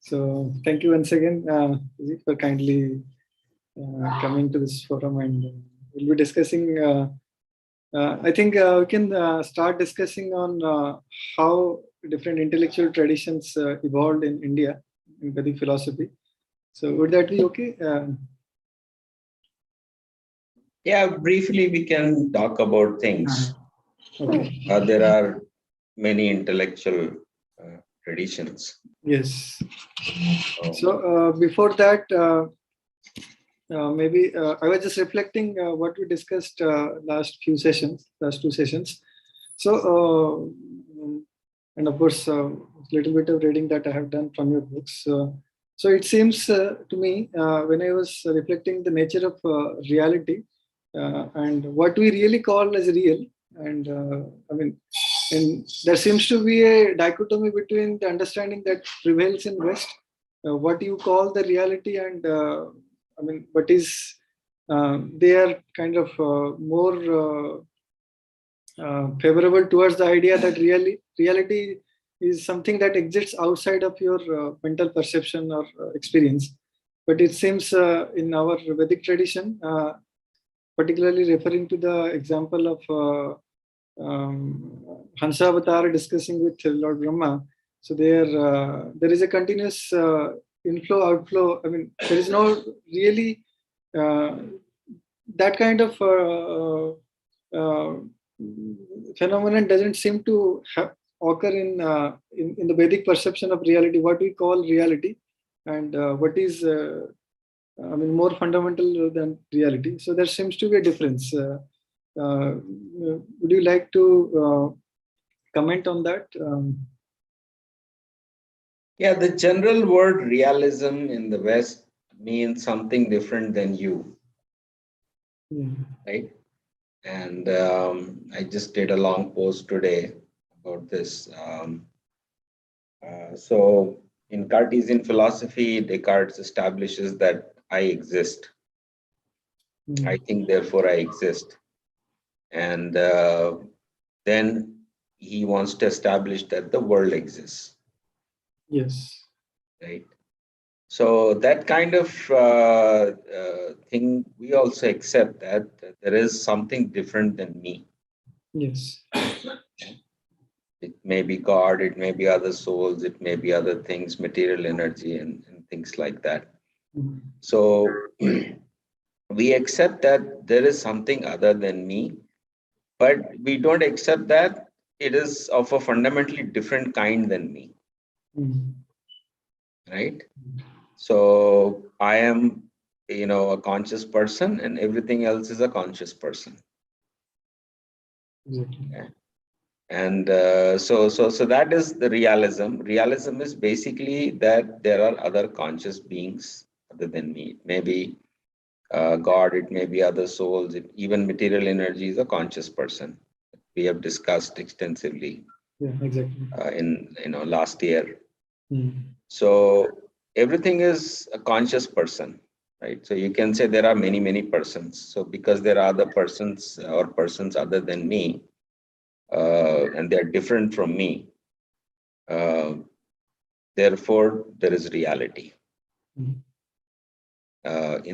So thank you once again for kindly coming to this forum, and we'll be discussing. I think we can start discussing on how different intellectual traditions evolved in India in Vedic philosophy. So would that be okay? Yeah, briefly we can talk about things. Okay. There are many intellectual traditions. Yes. So before that, maybe I was just reflecting what we discussed last two sessions. So, and of course, a little bit of reading that I have done from your books. So it seems to me when I was reflecting the nature of reality and what we really call as real, and I mean, and there seems to be a dichotomy between the understanding that prevails in West, what you call the reality, and I mean, what is they are kind of more favorable towards the idea that reality is something that exists outside of your mental perception or experience. But it seems in our Vedic tradition, particularly referring to the example of Hansa Avatar discussing with Lord Brahma. So there is a continuous inflow outflow. I mean, there is no really that kind of phenomenon doesn't seem to occur in the Vedic perception of reality. What we call reality, and what is I mean more fundamental than reality. So there seems to be a difference. Would you like to comment on that? Yeah, the general word realism in the West means something different than you, right? And I just did a long post today about this. So in Cartesian philosophy, Descartes establishes that I exist. I think, therefore I exist. And then he wants to establish that the world exists. Yes. Right. So that kind of thing, we also accept that there is something different than me. Yes. It may be God, it may be other souls, it may be other things, material energy and things like that. So we accept that there is something other than me, but we don't accept that it is of a fundamentally different kind than me. Right? So I am, a conscious person, and everything else is a conscious person. Okay. And so that is the realism. Realism is basically that there are other conscious beings other than me. It may be God, it may be other souls, even material energy is a conscious person. We have discussed extensively. Yeah, exactly. In last year. So everything is a conscious person, right? So you can say there are many persons. So because there are other persons or persons other than me, and they are different from me, therefore there is reality. In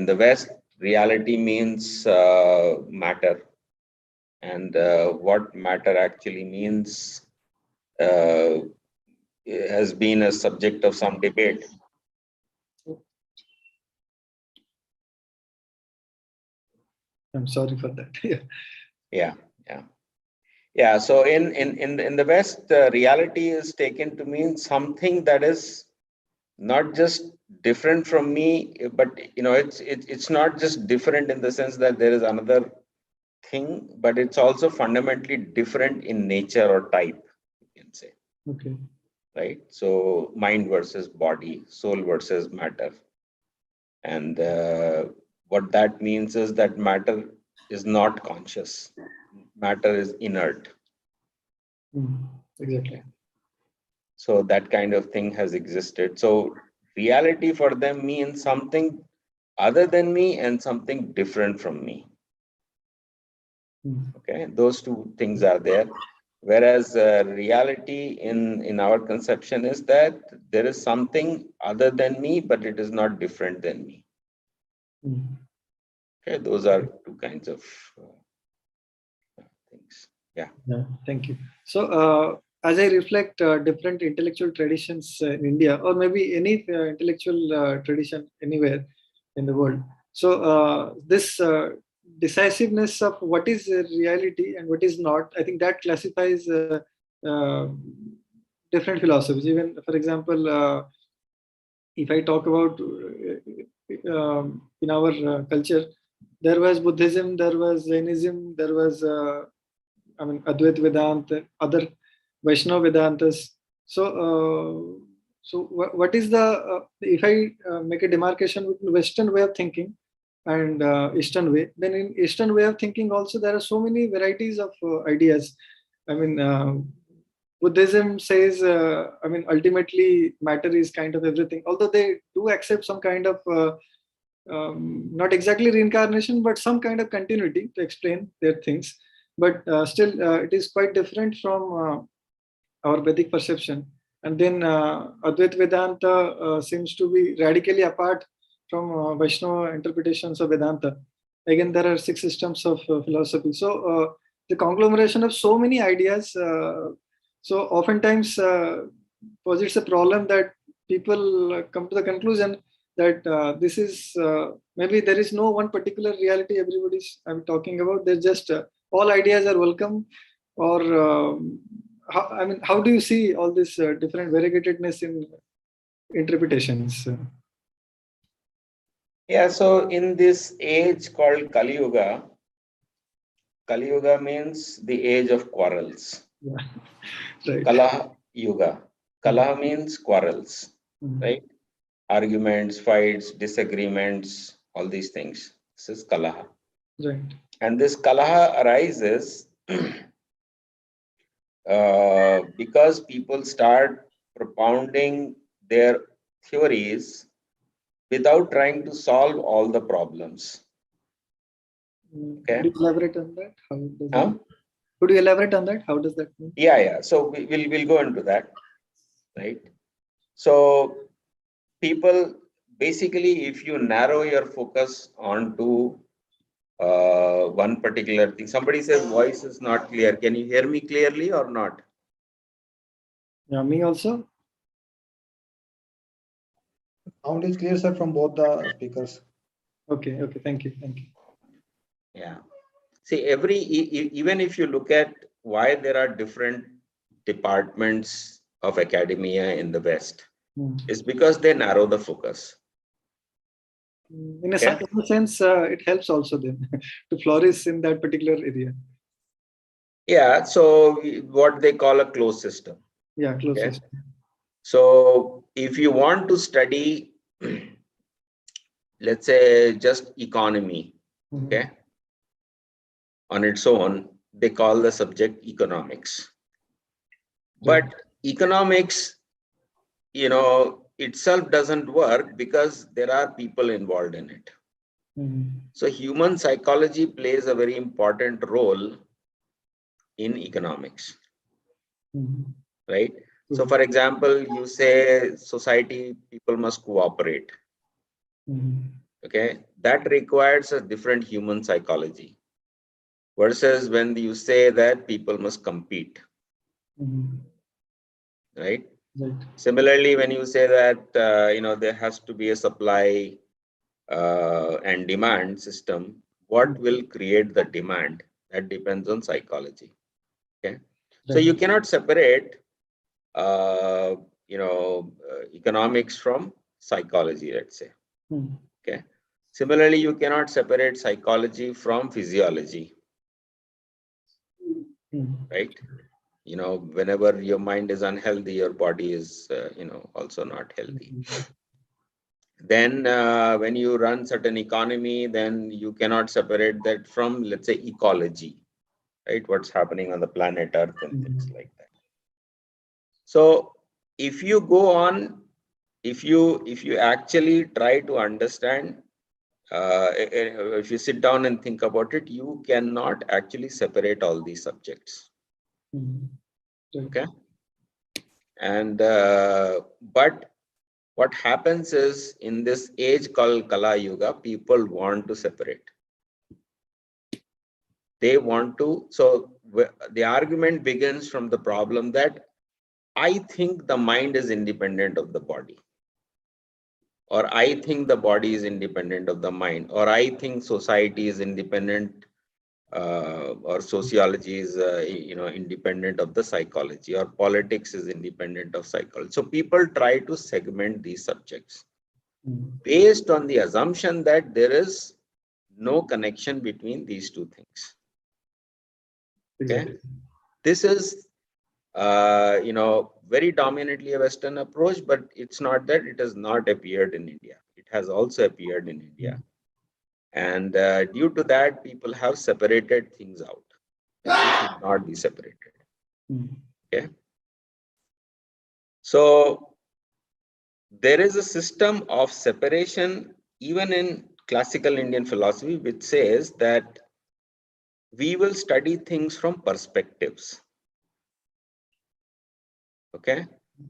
the West, reality means matter, and what matter actually means has been a subject of some debate. I'm sorry for that. Yeah. So in the West, reality is taken to mean something that is not just different from me, but it's not just different in the sense that there is another thing, but it's also fundamentally different in nature or type, you can say. Okay. Right. So mind versus body, soul versus matter, and what that means is that matter is not conscious. Matter is inert. Exactly. So that kind of thing has existed. So reality for them means something other than me and something different from me. Okay, those two things are there. Whereas reality in our conception is that there is something other than me, but it is not different than me. Okay, those are two kinds of things. Yeah. Thank you. So, as I reflect different intellectual traditions in India, or maybe any intellectual tradition anywhere in the world, so this decisiveness of what is reality and what is not, I think that classifies uh, different philosophies. Even, for example, if I talk about in our culture, there was Buddhism, there was Jainism, there was Advaita Vedanta, other Vaishnava Vedantas. So what is the if I make a demarcation between Western way of thinking and Eastern way, then in Eastern way of thinking also there are so many varieties of ideas. I mean, Buddhism says, ultimately matter is kind of everything. Although they do accept some kind of not exactly reincarnation, but some kind of continuity to explain their things. But still, it is quite different from our Vedic perception. And then Advaita Vedanta seems to be radically apart from Vaishnava interpretations of Vedanta. Again, there are 6 systems of philosophy. So the conglomeration of so many ideas. So oftentimes posits a problem that people come to the conclusion that this is maybe there is no one particular reality everybody's talking about. There's just all ideas are welcome, or how do you see all this different variegatedness in interpretations? Yeah, so in this age called Kali Yuga, Kali Yuga means the age of quarrels. Yeah. Right. Kalaha Yuga. Kalaha means quarrels, right? Arguments, fights, disagreements, all these things. This is Kalaha. Right. And this Kalaha arises because people start propounding their theories without trying to solve all the problems. Okay. Could you elaborate on that? How does Huh? that? Could you elaborate on that? How does that mean? Yeah. So we'll go into that, right? So people basically, if you narrow your focus onto one particular thing, somebody says voice is not clear. Can you hear me clearly or not? Yeah, me also. Sound is clear, sir, from both the speakers. Okay. Thank you. Yeah. See, even if you look at why there are different departments of academia in the West, it's because they narrow the focus. In a sense, it helps also then to flourish in that particular area. Yeah. So what they call a closed system. Yeah, closed system. So if you want to study, let's say just economy, okay, on its own, they call the subject economics. But economics, itself doesn't work because there are people involved in it. So human psychology plays a very important role in economics, right? So for example, you say society, people must cooperate. Okay, that requires a different human psychology versus when you say that people must compete, right? Similarly, when you say that there has to be a supply and demand system, what will create the demand? That depends on psychology. Okay, so you cannot separate economics from psychology, let's say. Okay. Similarly, you cannot separate psychology from physiology, right? Whenever your mind is unhealthy, your body is, also not healthy. Then when you run certain economy, then you cannot separate that from, let's say, ecology, right? What's happening on the planet Earth and things like that. So if you go on, if you actually try to understand, if you sit down and think about it, you cannot actually separate all these subjects. Right. Okay. And but what happens is, in this age called Kala Yuga, people want to separate. They want to, so the argument begins from the problem that I think the mind is independent of the body, or I think the body is independent of the mind, or I think society is independent, or sociology is independent of the psychology, or politics is independent of psychology. So people try to segment these subjects based on the assumption that there is no connection between these two things. Okay, Exactly. this is very dominantly a Western approach, but it's not that it has not appeared in India. It has also appeared in India. And due to that, people have separated things out. They should not be separated. Okay. So there is a system of separation even in classical Indian philosophy, which says that we will study things from perspectives. Okay.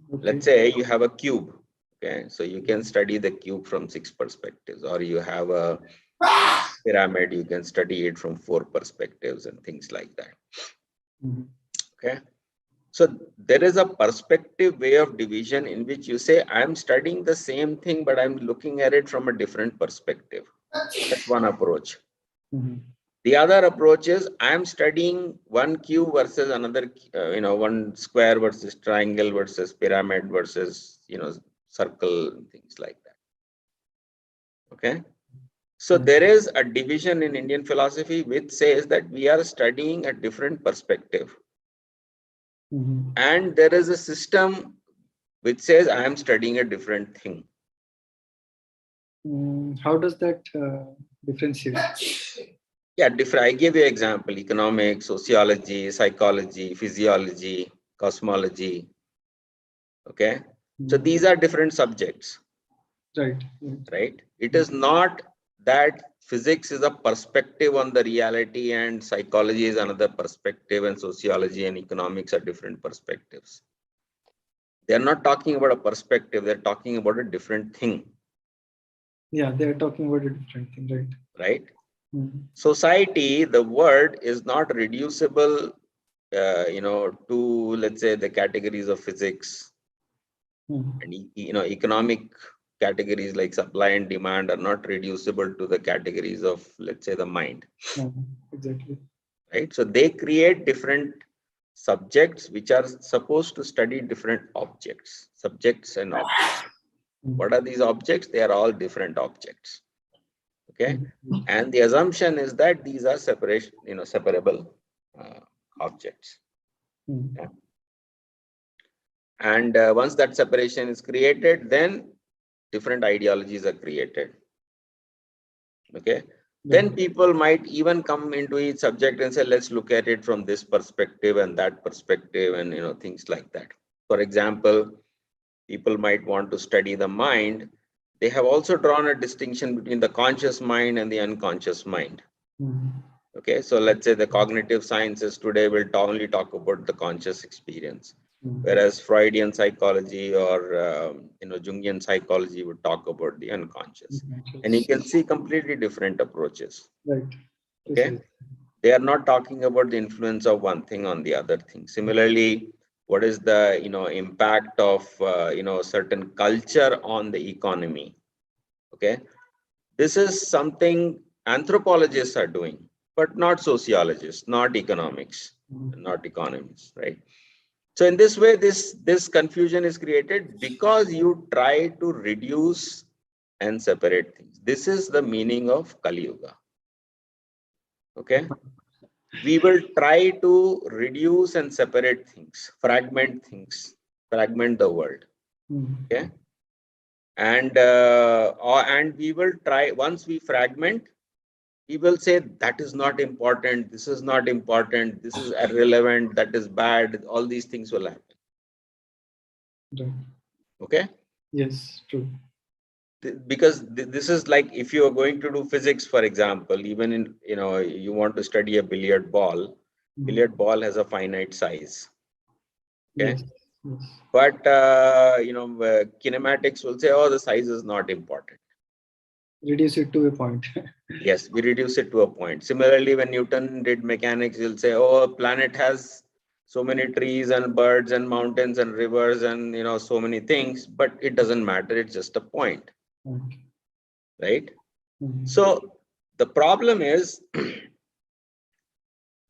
Let's say you have a cube. Okay. So you can study the cube from 6 perspectives, or you have a pyramid, you can study it from 4 perspectives and things like that. Okay. So there is a perspective way of division in which you say, I'm studying the same thing, but I'm looking at it from a different perspective. That's one approach. The other approach is, I'm studying one cube versus another, one square versus triangle versus pyramid versus, circle, and things like that. Okay. So there is a division in Indian philosophy which says that we are studying a different perspective. And there is a system which says I am studying a different thing. How does that differentiate? Yeah, different. I give you an example: economics, sociology, psychology, physiology, cosmology. Okay, so these are different subjects. Right. Right. It is not that physics is a perspective on the reality and psychology is another perspective and sociology and economics are different perspectives. They're not talking about a perspective, they're talking about a different thing. Yeah, they're talking about a different thing, right? Right. Society, the word is not reducible, to, let's say, the categories of physics and, economic categories like supply and demand are not reducible to the categories of, let's say, the mind. Exactly. Right. So they create different subjects which are supposed to study different objects, subjects and objects. What are these objects? They are all different objects. Okay. And the assumption is that these are separable objects. Yeah. And once that separation is created, then different ideologies are created. Okay. Then people might even come into each subject and say, let's look at it from this perspective and that perspective and, things like that. For example, people might want to study the mind. They have also drawn a distinction between the conscious mind and the unconscious mind. Okay, so let's say the cognitive sciences today will only talk about the conscious experience, whereas Freudian psychology or Jungian psychology would talk about the unconscious. And you can see completely different approaches. Right. Okay, they are not talking about the influence of one thing on the other thing. Similarly, what is the impact of certain culture on the economy? Okay, this is something anthropologists are doing, but not sociologists, not economics, not economists, right? So in this way, this confusion is created because you try to reduce and separate things. This is the meaning of Kali Yuga. Okay, we will try to reduce and separate things, fragment the world. Okay, and we will try, once we fragment, we will say that is not important, this is not important, this is irrelevant, that is bad. All these things will happen. Okay. Yes, true. Because this is like, if you are going to do physics, for example, even in you want to study a billiard ball, Billiard ball has a finite size. Okay. Yes. Yes. But, kinematics will say, oh, the size is not important. Reduce it to a point. Yes, we reduce it to a point. Similarly, when Newton did mechanics, he'll say, oh, a planet has so many trees and birds and mountains and rivers and, so many things, but it doesn't matter. It's just a point, right? So the problem is,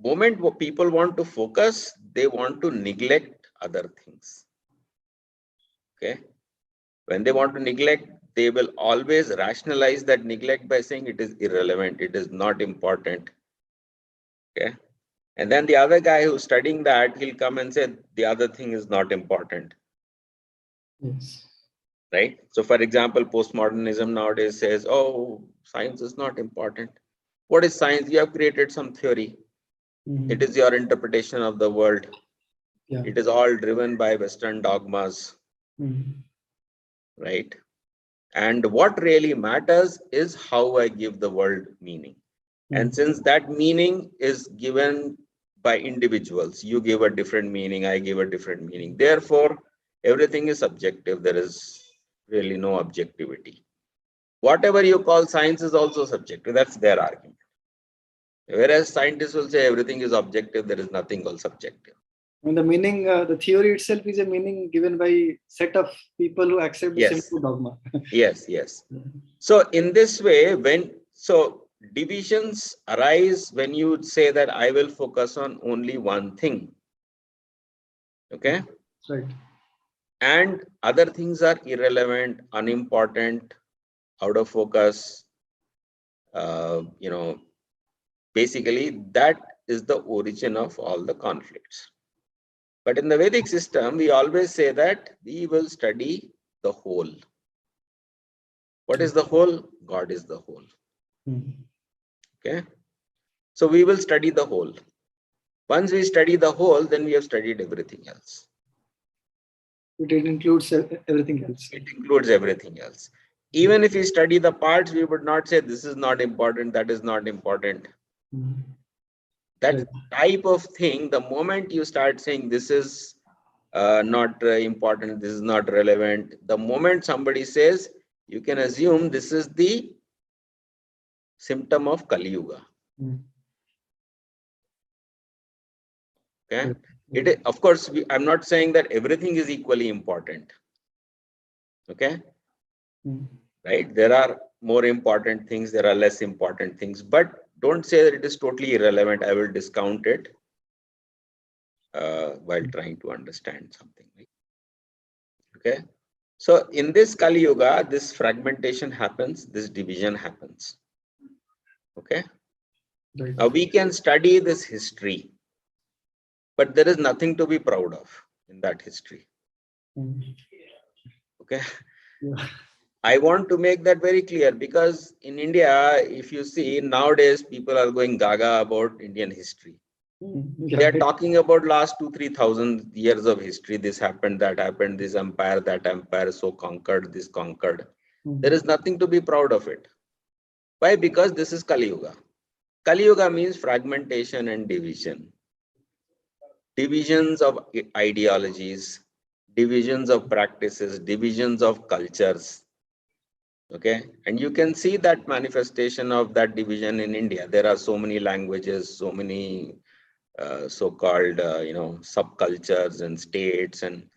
moment people want to focus, they want to neglect other things. Okay. When they want to neglect, they will always rationalize that neglect by saying it is irrelevant, it is not important. Okay. And then the other guy who's studying that, he'll come and say the other thing is not important. Yes. Right. So for example, postmodernism nowadays says, oh, science is not important. What is science? You have created some theory. It is your interpretation of the world. Yeah. It is all driven by Western dogmas. Right. And what really matters is how I give the world meaning. And since that meaning is given by individuals, you give a different meaning, I give a different meaning. Therefore, everything is subjective. There is really no objectivity. Whatever you call science is also subjective. That's their argument. Whereas scientists will say everything is objective, there is nothing called subjective. And the meaning, the theory itself is a meaning given by set of people who accept the simple dogma. Yes, yes. So in this way, divisions arise when you say that I will focus on only one thing. Okay. Right. And other things are irrelevant, unimportant, out of focus. Basically, that is the origin of all the conflicts. But in the Vedic system, we always say that we will study the whole. What is the whole? God is the whole. Okay. So we will study the whole. Once we study the whole, then we have studied everything else. It includes everything else. It includes everything else. Even if we study the parts, we would not say this is not important, that is not important. That type of thing, the moment you start saying this is not important, this is not relevant, the moment somebody says, you can assume this is the symptom of Kali Yuga. Okay. It is, of course, I'm not saying that everything is equally important. Okay. Right. There are more important things, there are less important things, but don't say that it is totally irrelevant. I will discount it while trying to understand something. Okay. So in this Kali Yuga, this fragmentation happens, this division happens. Okay. Right. Now we can study this history, but there is nothing to be proud of in that history. Okay. Yeah. I want to make that very clear, because in India, if you see nowadays, people are going gaga about Indian history. They are talking about last 2,000-3,000 years of history. This happened, that happened, this empire, that empire, so conquered, this conquered. There is nothing to be proud of it. Why? Because this is Kali Yuga. Kali Yuga means fragmentation and division. Divisions of ideologies, divisions of practices, divisions of cultures. Okay, and you can see that manifestation of that division in India. There are so many languages, so many so-called subcultures and states, and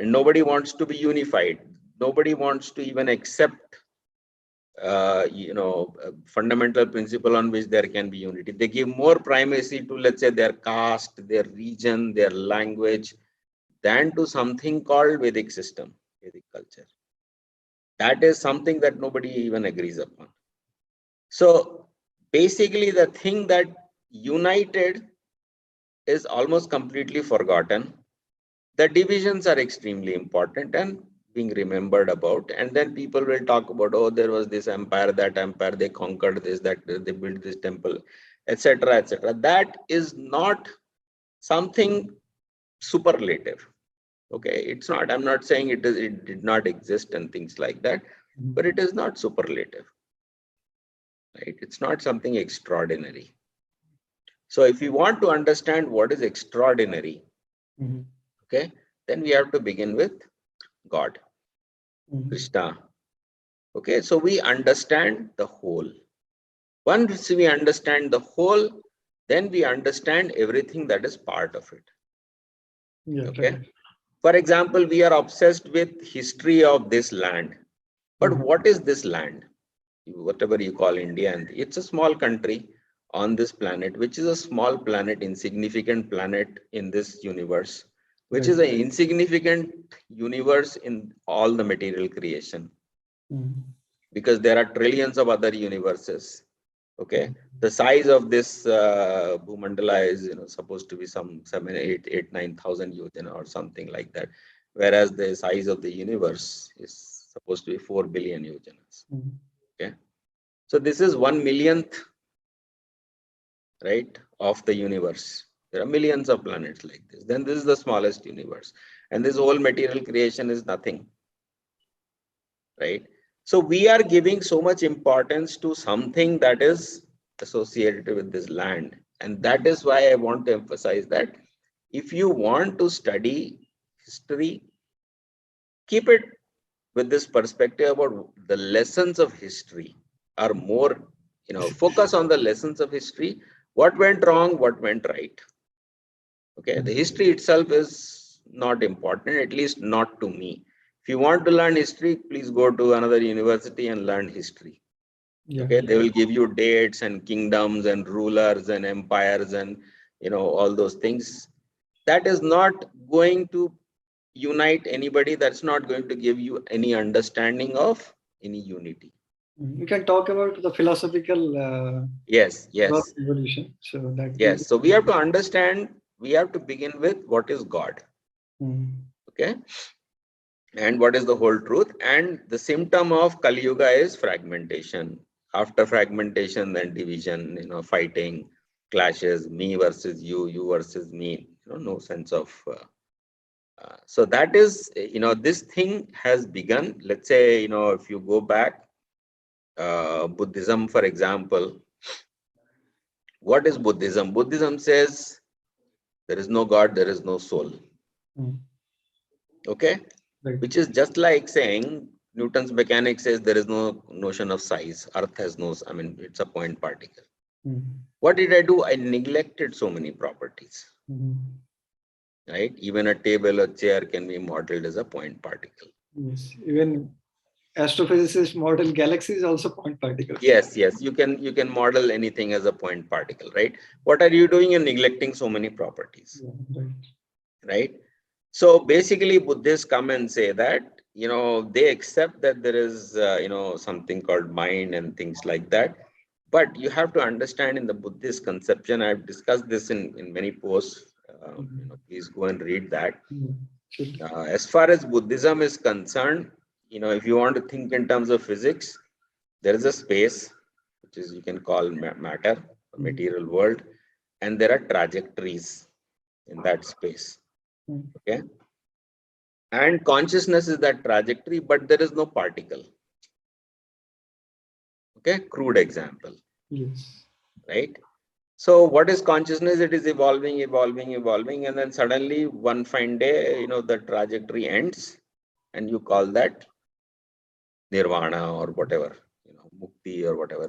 nobody wants to be unified. Nobody wants to even accept a fundamental principle on which there can be unity. They give more primacy to, let's say, their caste, their region, their language, than to something called Vedic system, Vedic culture. That is something that nobody even agrees upon. So basically, the thing that united is almost completely forgotten. The divisions are extremely important and being remembered about. And then people will talk about, oh, there was this empire, that empire, they conquered this, that they built this temple, etc., etc. That is not something superlative. Okay, it's not. I'm not saying it did not exist and things like that, but it is not superlative. Right? It's not something extraordinary. So if we want to understand what is extraordinary, Mhm. okay, then we have to begin with God, Mhm. Krishna. Okay, so we understand the whole. Once we understand the whole, then we understand everything that is part of it. Yeah, Okay. right. For example, we are obsessed with history of this land. But Mhm. what is this land? Whatever you call India, and it's a small country on this planet, which is a small planet, insignificant planet in this universe, which is Right. an insignificant universe in all the material creation, Mhm. because there are trillions of other universes. Okay, the size of this Bhumandala is, supposed to be some 7, 8, 8, 9,000 yojana or something like that, whereas the size of the universe is supposed to be 4 billion yojanas. Mhm. Okay, so this is 1 millionth, right, of the universe. There are millions of planets like this. Then this is the smallest universe, and this whole material creation is nothing, right? So we are giving so much importance to something that is associated with this land. And that is why I want to emphasize that if you want to study history, keep it with this perspective about the lessons of history, or more, focus on the lessons of history. What went wrong, what went right. Okay, the history itself is not important, at least not to me. If you want to learn history, please go to another university and learn history. Yeah. Okay, they will give you dates and kingdoms and rulers and empires and all those things. That is not going to unite anybody. That's not going to give you any understanding of any unity. We can talk about the philosophical Yes, God yes, evolution. So that will yes. So we have to understand, we have to begin with what is God. Mhm. Okay, and what is the whole truth. And the symptom of Kali Yuga is fragmentation. After fragmentation, then division, fighting, clashes, me versus you versus me, no sense of so that is, this thing has begun. Let's say, if you go back, Buddhism, for example, what is Buddhism? Buddhism says there is no God, there is no soul. Mhm. Okay, Right. which is just like saying Newton's mechanics says there is no notion of size. Earth has no, it's a point particle. Mhm. What did I do? I neglected so many properties, Mhm. right? Even a table or chair can be modeled as a point particle. Yes. Even astrophysicists model galaxies also point particles. Yes, yes, you can model anything as a point particle, right? What are you doing? You're neglecting so many properties, Yeah, right. right? So basically, Buddhists come and say that, they accept that there is, something called mind and things like that. But you have to understand, in the Buddhist conception, I've discussed this in many posts. Please go and read that. Mhm. Should. As far as Buddhism is concerned, if you want to think in terms of physics, there is a space, which is you can call matter, the material world, and there are trajectories in that space. Mhm. Okay. And consciousness is that trajectory, but there is no particle. Okay, crude example, Yes. right? So what is consciousness? It is evolving, evolving, evolving, and then suddenly one fine day, the trajectory ends, and you call that nirvana or whatever, mukti or whatever.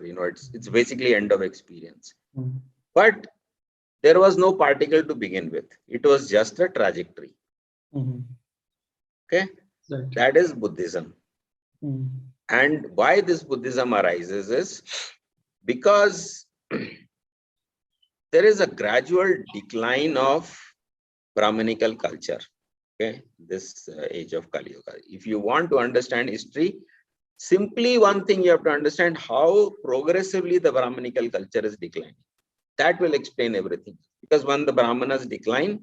It's basically end of experience. Mhm. But there was no particle to begin with. It was just a trajectory. Mhm. Okay, Right. that is Buddhism. Mhm. And why this Buddhism arises is because there is a gradual decline of Brahmanical culture. Okay, this age of Kali Yuga. If you want to understand history, simply one thing you have to understand: how progressively the Brahmanical culture is declining. That will explain everything. Because when the Brahmanas decline,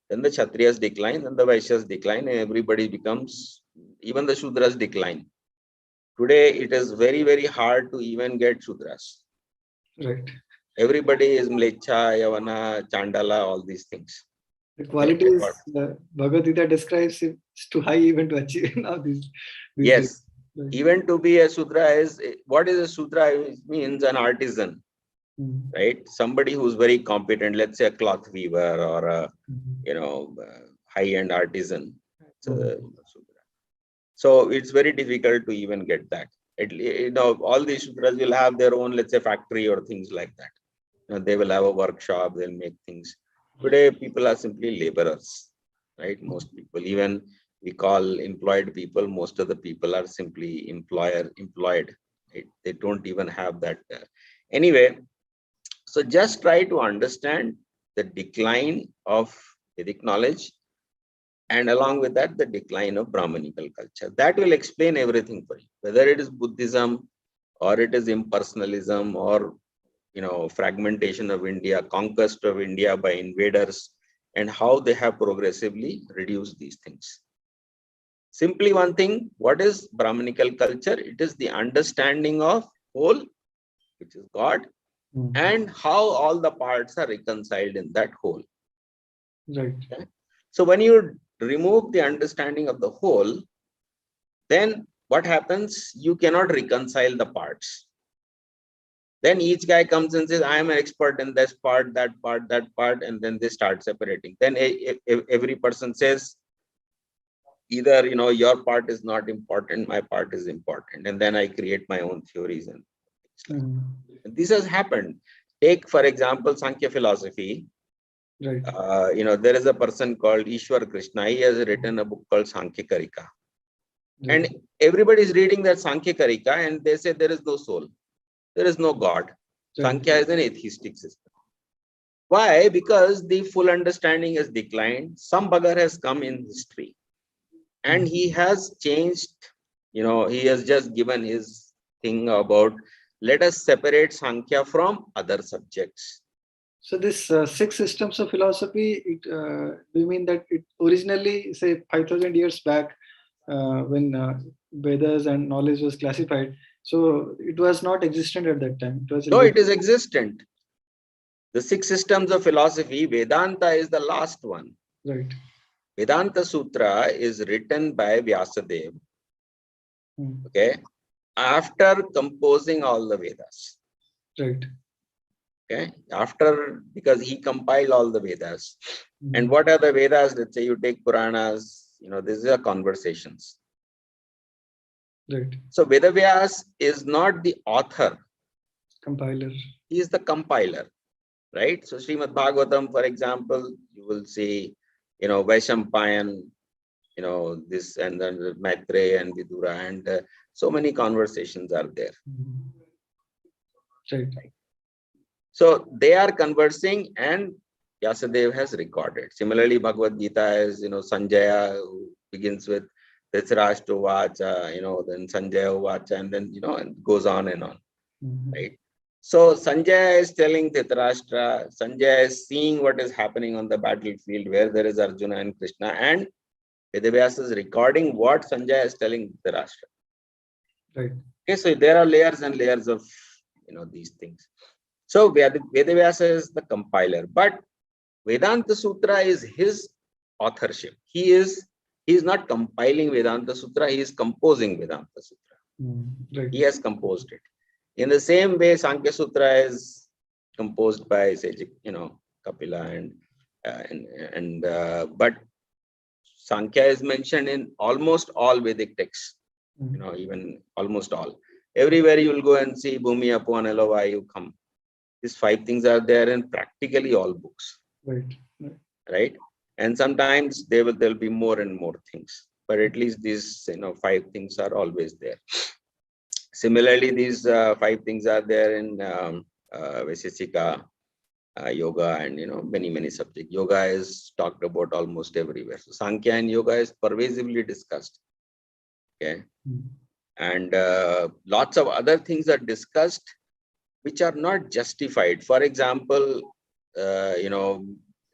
then the Kshatriyas decline, then the Vaishyas decline, and everybody becomes, even the Shudras decline. Today, it is very, very hard to even get Shudras. Right. Everybody is Mlecha, Yavana, Chandala, all these things. The Okay. qualities Bhagavad Gita describes is too high even to achieve now these days. Yes. Right. Even to be a Shudra is, what is a Shudra? It means an artisan. right? Somebody who's very competent, let's say a cloth weaver or a, high-end artisan. So it's very difficult to even get that. All these Shudras will have their own, let's say, factory or things like that. They will have a workshop, they'll make things. Today, people are simply laborers, right? Most people, even we call employed people, most of the people are simply employed. Right? They don't even have that. Anyway, so just try to understand the decline of Vedic knowledge, and along with that, the decline of Brahmanical culture. That will explain everything for you, whether it is Buddhism or it is impersonalism or fragmentation of India, conquest of India by invaders, and how they have progressively reduced these things. Simply one thing, what is Brahmanical culture? It is the understanding of whole, which is God, and how all the parts are reconciled in that whole. Right. Okay? So when you remove the understanding of the whole, then what happens? You cannot reconcile the parts. Then each guy comes and says, I am an expert in this part, that part, and then they start separating. Then every person says, either, your part is not important, my part is important. And then I create my own theories. And this has happened. Take, for example, Sankhya philosophy. Right. There is a person called Ishwar Krishna. He has written a book called Sankaracharya. And everybody is reading that Sankaracharya and they say there is no soul. There is no God. Sankhya is an atheistic system. Why? Because the full understanding has declined. Some bugger has come in history and he has changed, he has just given his thing about, let us separate Sankhya from other subjects. So this 6 systems of philosophy, do you mean that it originally, say 5,000 years back, when Vedas and knowledge was classified, so it was not existent at that time? No, it is existent. The 6 systems of philosophy, Vedanta is the last one. Right. Vedanta Sutra is written by Vyasadeva. Okay, after composing all the Vedas. Right. Okay, because he compiled all the Vedas. And what are the Vedas? Let's say you take Puranas, these are conversations. Right. So Vedavyas is not the author. Compiler. He is the compiler, right? So Srimad Bhagavatam, for example, you will see, Vaishampayan, this, and then Maitreya and Vidura, and so many conversations are there. Right. So they are conversing and Vyasadeva has recorded. Similarly, Bhagavad Gita is, Sanjaya, who begins with Dhritarashtra Vacha, then Sanjaya Vacha, and then, and goes on and on, right? So Sanjaya is telling Dhritarashtra, Sanjaya is seeing what is happening on the battlefield where there is Arjuna and Krishna, and Vedavyasa is recording what Sanjaya is telling Dhritarashtra. Right. Okay, so there are layers and layers of, these things. So Vedavyasa is the compiler, but Vedanta Sutra is his authorship. He is not compiling Vedanta Sutra, he is composing Vedanta Sutra. Right. He has composed it. In the same way, Sankhya Sutra is composed by, say, Kapila, but Sankhya is mentioned in almost all Vedic texts, even almost all. Everywhere you will go and see Bhumi, Apo, and Elovayu come. These 5 things are there in practically all books. Right? And sometimes there will be more and more things, but at least these 5 things are always there. Similarly, these 5 things are there in Vaisesika, Yoga, and many subjects. Yoga is talked about almost everywhere. So Sankhya and Yoga is pervasively discussed. Okay, and lots of other things are discussed which are not justified. For example,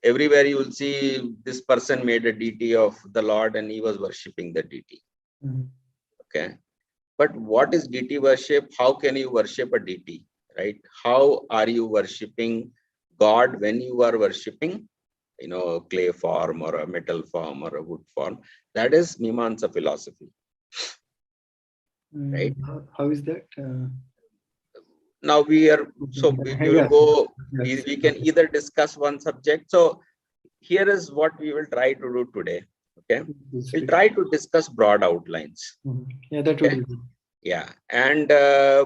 everywhere you will see this person made a deity of the Lord and he was worshipping the deity. Okay, but what is deity worship? How can you worship a deity, right? How are you worshipping God when you are worshipping, a clay form or a metal form or a wood form? That is Mimamsa philosophy, right? How is that? now we will Yes. go, Yes. we can either discuss one subject. So here is what we will try to do today. Okay. Yes, We'll please. try to discuss broad outlines. Yeah, that would Okay. be good. Yeah. And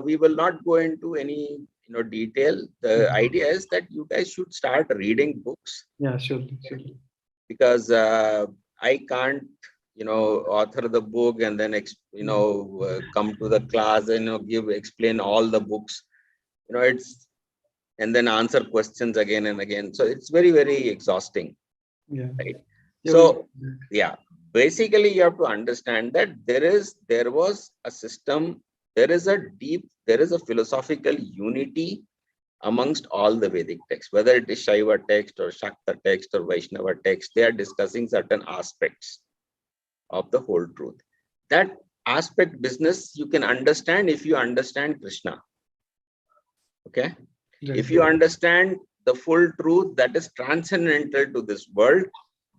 we will not go into any detail. The idea is that you guys should start reading books, Yeah, surely. Surely. because I can't author the book and then come to the class and explain all the books, it's, and then answer questions again and again. So it's very, very exhausting, Yeah. right? Yeah, we'll So yeah, basically you have to understand that there was a system, there is a philosophical unity amongst all the Vedic texts, whether it is Shaiva text or Shakta text or Vaishnava text. They are discussing certain aspects of the whole truth. That aspect business you can understand if you understand Krishna. Okay. Right. If you understand the full truth that is transcendental to this world,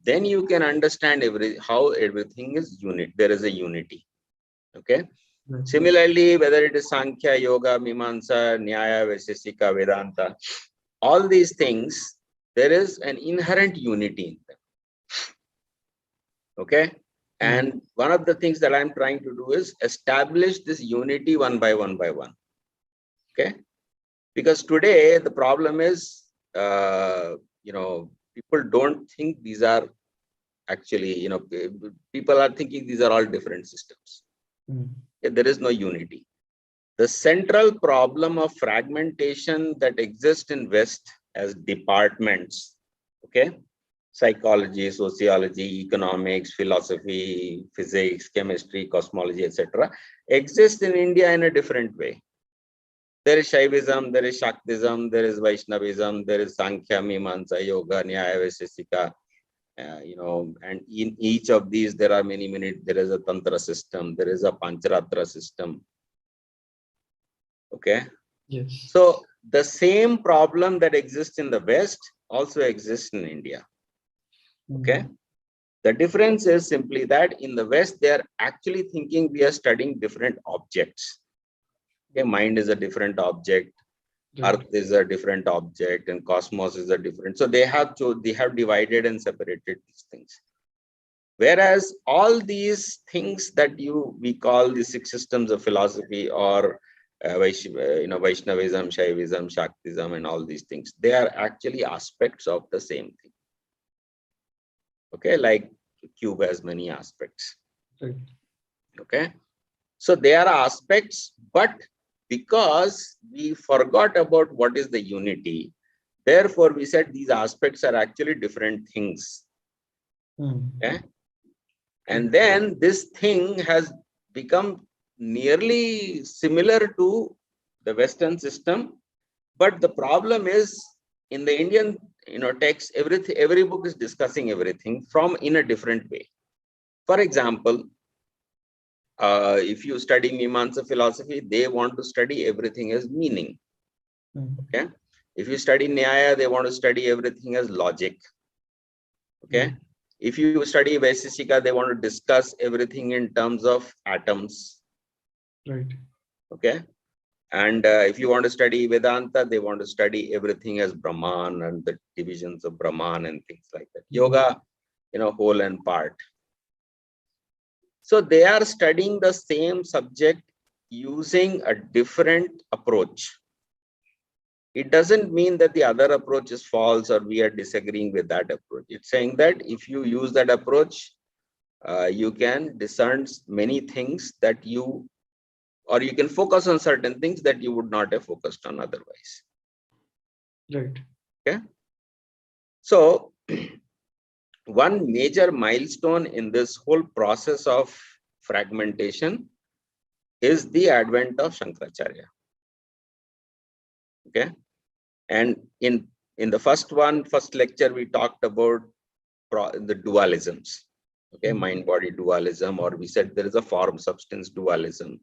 then you can understand how everything is unit. There is a unity. Okay. Right. Similarly, whether it is Sankhya, Yoga, Mimamsa, Nyaya, Vaisesika, Vedanta, all these things, there is an inherent unity in them. Okay. And one of the things that I'm trying to do is establish this unity one by one by one. Okay. Because today the problem is, people don't think these are actually, people are thinking these are all different systems. Okay? There is no unity. The central problem of fragmentation that exists in West as departments, okay, psychology, sociology, economics, philosophy, physics, chemistry, cosmology, etc., exists in India in a different way. There is Shaivism, there is Shaktism, there is Vaishnavism, there is Sankhya, Mimamsa, Yoga, Nyaya, Vaisesika, and in each of these there are many, there is a Tantra system, there is a Pancharatra system. Okay. Yes. So the same problem that exists in the West also exists in India. Okay. The difference is simply that in the West, they are actually thinking we are studying different objects. Okay. Mind is a different object. Earth is a different object, and cosmos is a different. So they have divided and separated these things. Whereas all these things that we call the 6 systems of philosophy, or Vaishnavism, Shaivism, Shaktism, and all these things, they are actually aspects of the same thing. Okay, like cube has many aspects. Right. Okay, so they are aspects, but because we forgot about what is the unity, therefore we said these aspects are actually different things. Okay, and then this thing has become nearly similar to the Western system, but the problem is in the Indian text, every book is discussing everything in a different way. For example, if you study Mimamsa philosophy, they want to study everything as meaning. Okay. If you study Nyaya, they want to study everything as logic. Okay. If you study Vaisesika, they want to discuss everything in terms of atoms. Right. Okay. And if you want to study Vedanta, they want to study everything as Brahman and the divisions of Brahman and things like that. Yoga, whole and part. So they are studying the same subject using a different approach. It doesn't mean that the other approach is false or we are disagreeing with that approach. It's saying that if you use that approach, you can discern many things that you can focus on certain things that you would not have focused on otherwise. Right. Okay. So one major milestone in this whole process of fragmentation is the advent of Shankaracharya. Okay. And in the first lecture, we talked about the dualisms. Okay, mind-body dualism, or we said there is a form-substance dualism,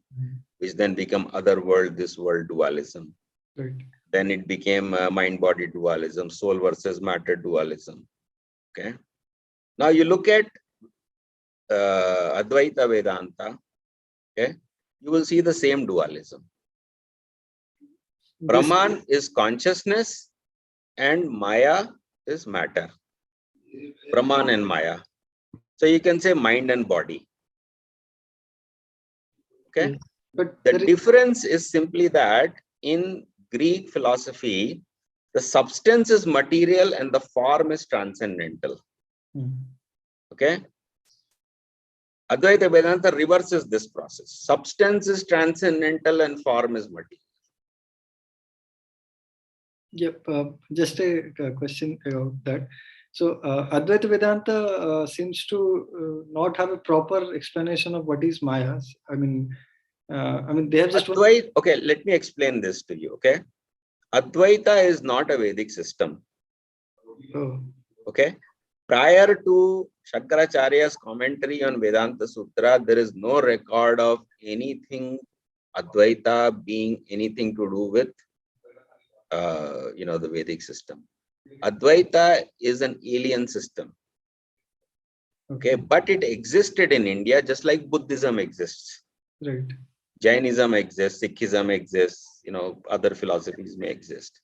which then become other world, this world dualism. Right. Then it became mind-body dualism, soul versus matter dualism. Okay. Now you look at Advaita Vedanta. Okay, you will see the same dualism. Brahman is consciousness and Maya is matter. Brahman and Maya. So you can say mind and body. Okay. Yes. But the difference is simply that in Greek philosophy, the substance is material and the form is transcendental. Okay. Advaita Vedanta reverses this process. Substance is transcendental and form is material. Yep. Just a question about that. So Advaita Vedanta seems to not have a proper explanation of what is Maya. I mean, they have just Advaita, okay, let me explain this to you. Okay. Advaita is not a Vedic system. Oh. Okay. Prior to Shankaracharya's commentary on Vedanta Sutra, there is no record of anything Advaita being anything to do with the Vedic system. Advaita is an alien system. Okay, but it existed in India just like Buddhism exists. Right. Jainism exists, Sikhism exists, other philosophies may exist.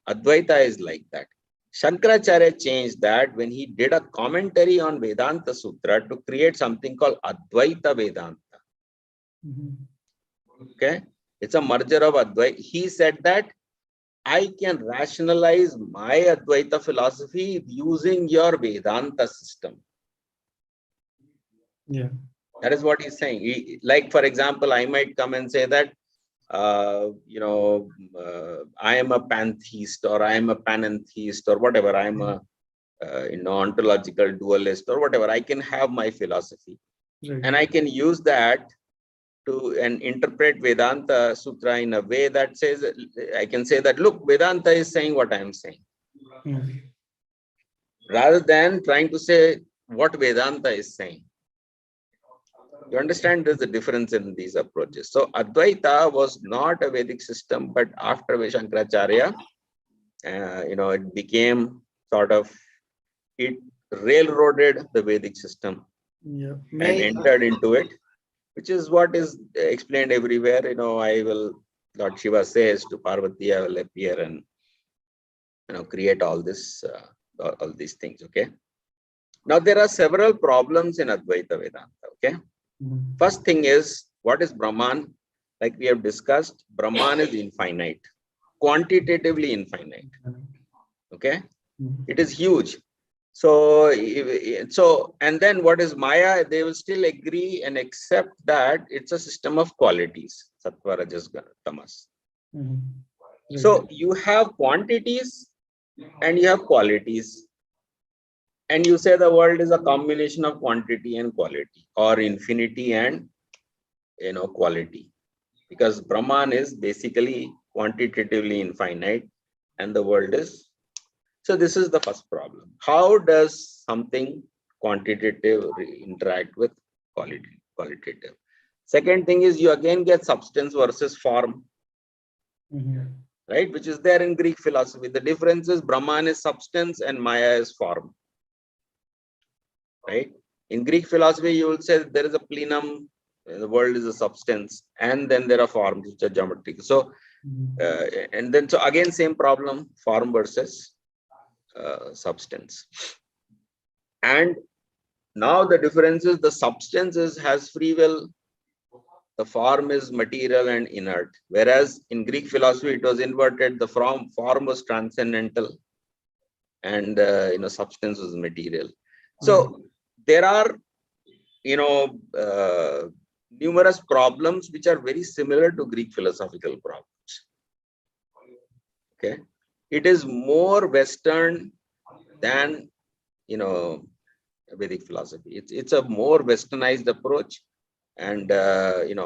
Advaita is like that. Shankaracharya changed that when he did a commentary on Vedanta Sutra to create something called Advaita Vedanta. Okay, it's a merger of Advaita. He said that I can rationalize my Advaita philosophy using your Vedanta system. Yeah. That is what he's saying. Like, for example, I might come and say that, I am a pantheist or I am a panentheist or whatever. I am a, ontological dualist or whatever. I can have my philosophy. Right. And I can use that to interpret Vedanta Sutra in a way that says, I can say that, look, Vedanta is saying what I am saying. Rather than trying to say what Vedanta is saying. You understand there's a difference in these approaches. So Advaita was not a Vedic system, but after Shankaracharya, it became sort of, it railroaded the Vedic system and entered into it, which is what is explained everywhere. Lord Shiva says to Parvati, I will appear and, create all this, all these things. Okay. Now there are several problems in Advaita Vedanta. Okay. First thing is, what is Brahman? Like we have discussed, Brahman is infinite, quantitatively infinite. Okay, it is huge. So, and then what is Maya? They will still agree and accept that it's a system of qualities, Sattva, Rajas, Tamas. So you have quantities and you have qualities. And you say the world is a combination of quantity and quality, or infinity and quality, because Brahman is basically quantitatively infinite and the world is. So this is the first problem. How does something quantitative interact with qualitative? Second thing is, you again get substance versus form, right? Which is there in Greek philosophy. The difference is Brahman is substance and Maya is form. Right? In Greek philosophy, you will say there is a plenum, the world is a substance, and then there are forms which are geometric. So, and then so again, same problem, form versus substance. And now the difference is the substance has free will, the form is material and inert. Whereas in Greek philosophy, it was inverted, the form was transcendental and substance was material. So there are numerous problems which are very similar to Greek philosophical problems. Okay, it is more Western than Vedic philosophy. It's a more Westernized approach, and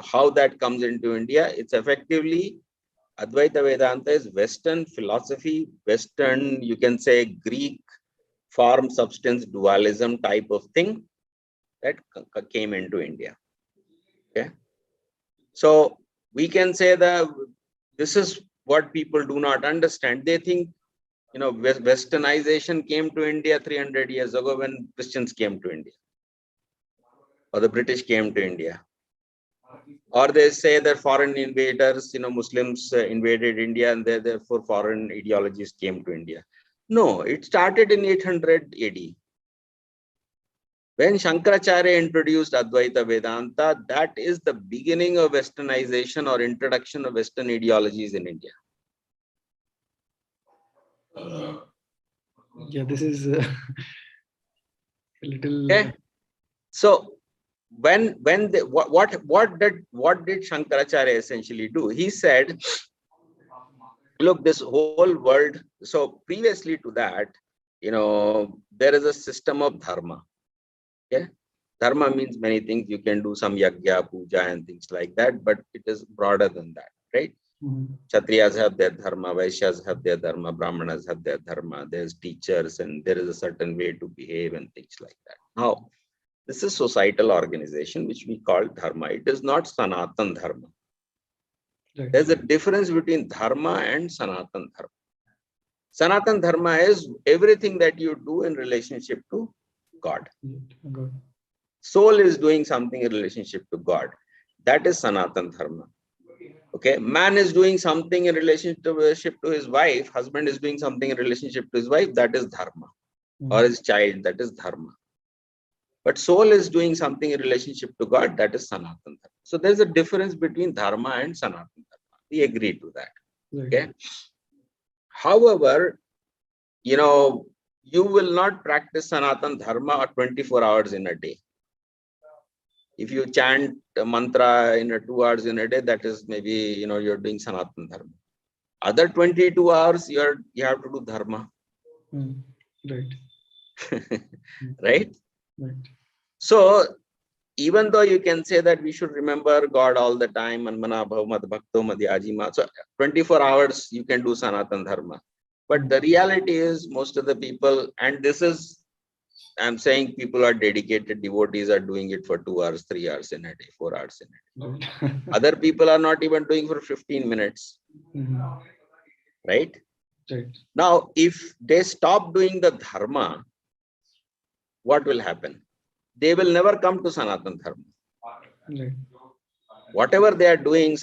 how that comes into India. It's effectively Advaita Vedanta is Western philosophy, Western, you can say, Greek form substance dualism type of thing that came into India. Okay, so we can say that this is what people do not understand. They think Westernization came to India 300 years ago when Christians came to India, or the British came to India. Or they say that foreign invaders, Muslims invaded India and therefore foreign ideologies came to India. No, it started in 800 AD. When Shankaracharya introduced Advaita Vedanta, that is the beginning of westernization or introduction of Western ideologies in India. Yeah, this is a little. Okay. So what did Shankaracharya essentially do? He said, look, this whole world. So previously to that, there is a system of dharma. Okay. Dharma means many things. You can do some yajna, puja, and things like that, but it is broader than that, right? Kshatriyas have their dharma, Vaishyas have their dharma, Brahmanas have their dharma. There's teachers, and there is a certain way to behave and things like that. Now, this is societal organization which we call dharma. It is not Sanatan Dharma. Right. There's a difference between dharma and Sanatan Dharma. Sanatan Dharma is everything that you do in relationship to God. God. Soul is doing something in relationship to God. That is Sanatan Dharma. Okay, man is doing something in relationship to his wife. Husband is doing something in relationship to his wife. That is dharma. Or his child. That is dharma. But soul is doing something in relationship to God. That is Sanatan Dharma. So there's a difference between dharma and Sanatan Dharma. We agree to that. Okay. However, you will not practice Sanatan Dharma 24 hours in a day. If you chant a mantra in 2 hours in a day, that is maybe, you're doing Sanatan Dharma. Other 22 hours, you have to do Dharma. Right. Right? Right. So, even though you can say that we should remember God all the time, Manmana Bhavamad Bhakto Madhyajima, so 24 hours you can do Sanatan Dharma. But the reality is, most of the people, and this is, I'm saying people are dedicated, devotees are doing it for 2 hours, 3 hours in a day, 4 hours in a day. Other people are not even doing for 15 minutes. Right? Right. Now, if they stop doing the dharma, what will happen? They will never come to Sanatan Dharma. Right. Whatever they are doing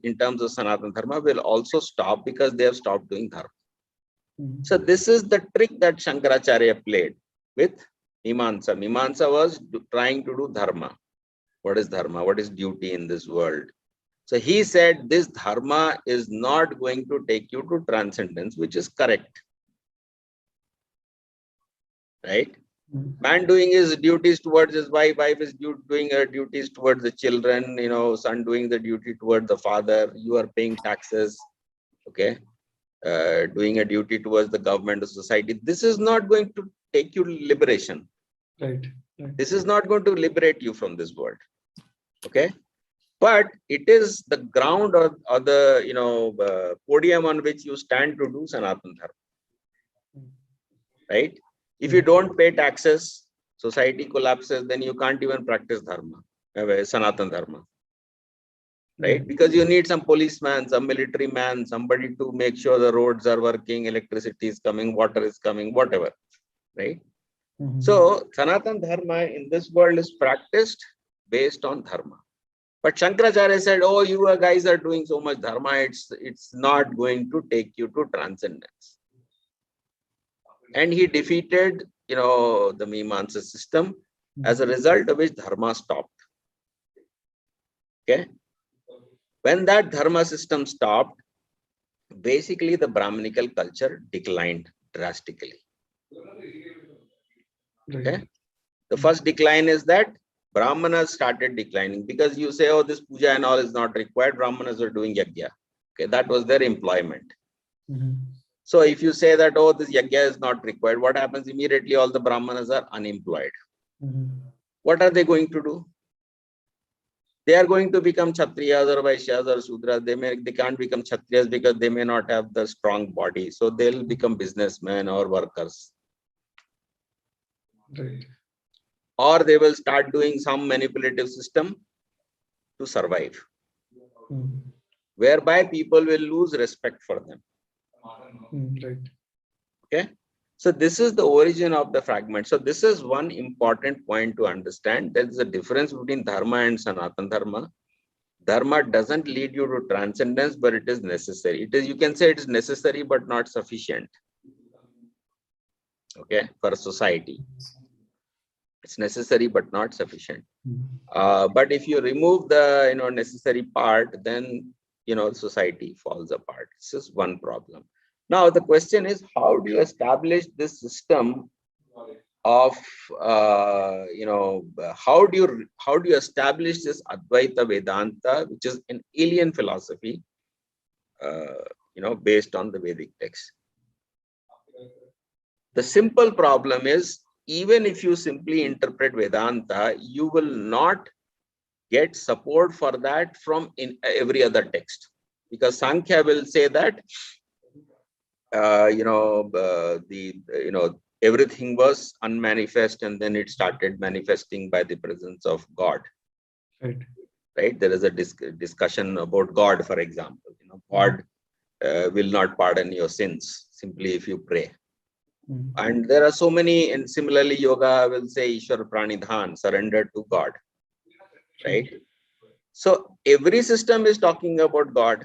in terms of Sanatan Dharma will also stop because they have stopped doing dharma. So this is the trick that Shankaracharya played with Mimamsa. Mimamsa was trying to do dharma. What is dharma? What is duty in this world? So he said this dharma is not going to take you to transcendence, which is correct. Right? Man doing his duties towards his wife, wife is doing her duties towards the children, son doing the duty towards the father, you are paying taxes, okay, doing a duty towards the government or society. This is not going to take you to liberation. Right. Right. This is not going to liberate you from this world, okay? But it is the ground or the podium on which you stand to do Sanatan Dharma, right? If you don't pay taxes, society collapses, then you can't even practice dharma, Sanatan Dharma, right? Because you need some policeman, some military man, somebody to make sure the roads are working, electricity is coming, water is coming, whatever, right? So Sanatan Dharma in this world is practiced based on dharma. But Shankaracharya said, oh, you guys are doing so much dharma, it's not going to take you to transcendence. And he defeated, the Mimamsa system, as a result of which dharma stopped. Okay. When that dharma system stopped, basically the Brahminical culture declined drastically. Okay. The first decline is that Brahmanas started declining because you say, oh, this puja and all is not required. Brahmanas are doing yajna. Okay, that was their employment. So if you say that, oh, this yajna is not required, what happens? Immediately all the Brahmanas are unemployed. What are they going to do? They are going to become Kshatriyas or Vaishyas or Sudras. They can't become Kshatriyas because they may not have the strong body. So they'll become businessmen or workers. Right. Or they will start doing some manipulative system to survive, whereby people will lose respect for them. Right. Okay. So this is the origin of the fragment. So this is one important point to understand. There is a difference between dharma and Sanatan Dharma. Dharma doesn't lead you to transcendence, but it is necessary. It is, you can say it is necessary, but not sufficient. Okay, for a society. It's necessary, but not sufficient. But if you remove the necessary part, then society falls apart. This is one problem. Now the question is, how do you establish this system of how do you establish this Advaita Vedanta, which is an alien philosophy, based on the Vedic text? The simple problem is, even if you simply interpret Vedanta, you will not get support for that from in every other text, because Sankhya will say that everything was unmanifest and then it started manifesting by the presence of God. Right? There is a discussion about God, for example. God will not pardon your sins simply if you pray. And there are so many, and similarly, yoga will say Ishwar Pranidhan, surrender to God. Right? So every system is talking about God.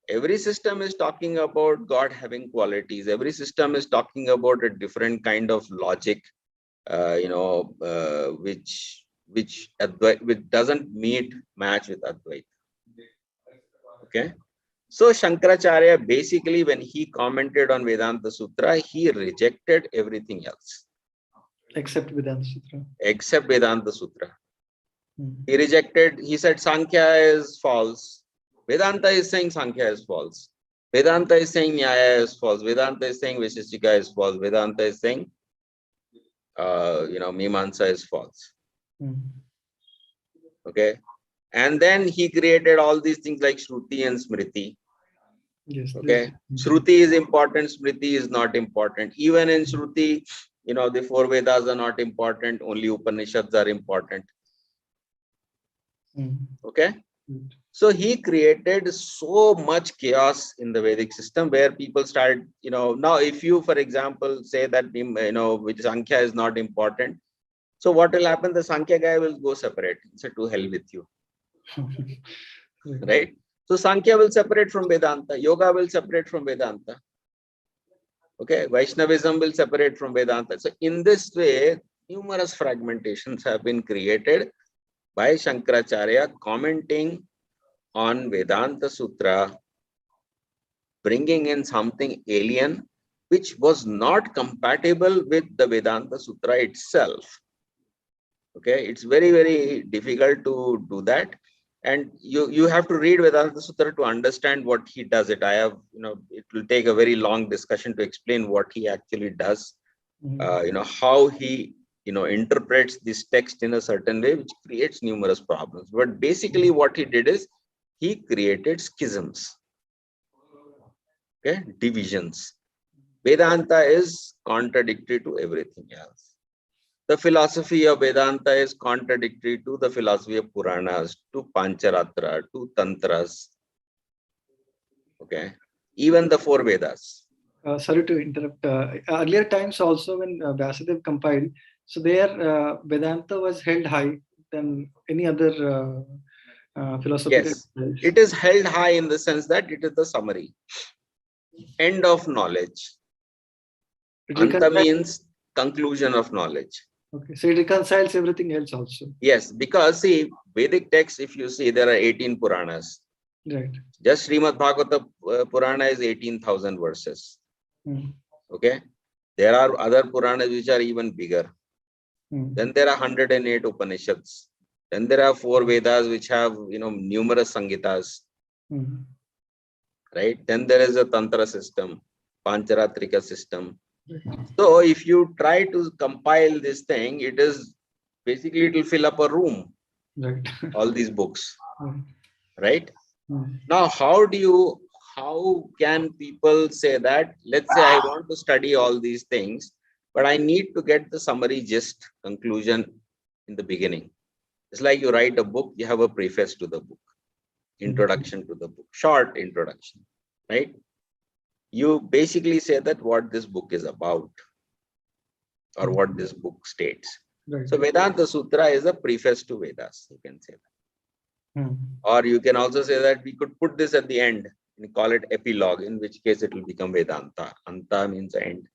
Every system is talking about God having qualities. Every system is talking about a different kind of logic, which doesn't match with Advaita. Okay. So Shankaracharya, basically, when he commented on Vedanta Sutra, he rejected everything else. Except Vedanta Sutra. Except Vedanta Sutra. He rejected, he said Sankhya is false. Vedanta is saying Sankhya is false. Vedanta is saying Nyaya is false. Vedanta is saying Vishishika is false. Vedanta is saying, Mimamsa is false. Okay. And then he created all these things like Shruti and Smriti. Yes. Okay. Shruti is important. Smriti is not important. Even in Shruti, the four Vedas are not important. Only Upanishads are important. Okay. So he created so much chaos in the Vedic system where people started, now if you, for example, say that, which Sankhya is not important. So what will happen? The Sankhya guy will go separate. Say, to hell with you. Right? So Sankhya will separate from Vedanta. Yoga will separate from Vedanta. Okay. Vaishnavism will separate from Vedanta. So in this way, numerous fragmentations have been created by Shankaracharya commenting on Vedanta Sutra, bringing in something alien, which was not compatible with the Vedanta Sutra itself. Okay, it's very, very difficult to do that. And you have to read Vedanta Sutra to understand what he does it. I have, it will take a very long discussion to explain what he actually does, how he, interprets this text in a certain way, which creates numerous problems. But basically what he did is, he created schisms, okay, divisions. Vedanta is contradictory to everything else. The philosophy of Vedanta is contradictory to the philosophy of Puranas, to Pancharatra, to Tantras. Okay, even the four Vedas. Sorry to interrupt. Earlier times also, when Vyasadeva compiled, so there Vedanta was held high than any other philosophical. Yes, it is held high in the sense that it is the summary. End of knowledge. Anta means conclusion of knowledge. Okay, so it reconciles everything else also. Yes, because see, Vedic texts, if you see, there are 18 Puranas. Right. Just Srimad Bhagavata Purana is 18,000 verses. Okay. There are other Puranas which are even bigger. Then there are 108 Upanishads. Then there are 4 Vedas which have, numerous Sangitas. Right. Then there is a Tantra system, Pancharatrika system. So if you try to compile this thing, it is basically, it will fill up a room. Right. All these books. Right. Now, how can people say that, let's say I want to study all these things, but I need to get the summary gist conclusion in the beginning. It's like you write a book, you have a preface to the book, introduction to the book, short introduction, right? You basically say that what this book is about or what this book states. Right. So Vedanta Sutra is a preface to Vedas, you can say that. Or you can also say that we could put this at the end and call it epilogue, in which case it will become Vedanta. Anta means end.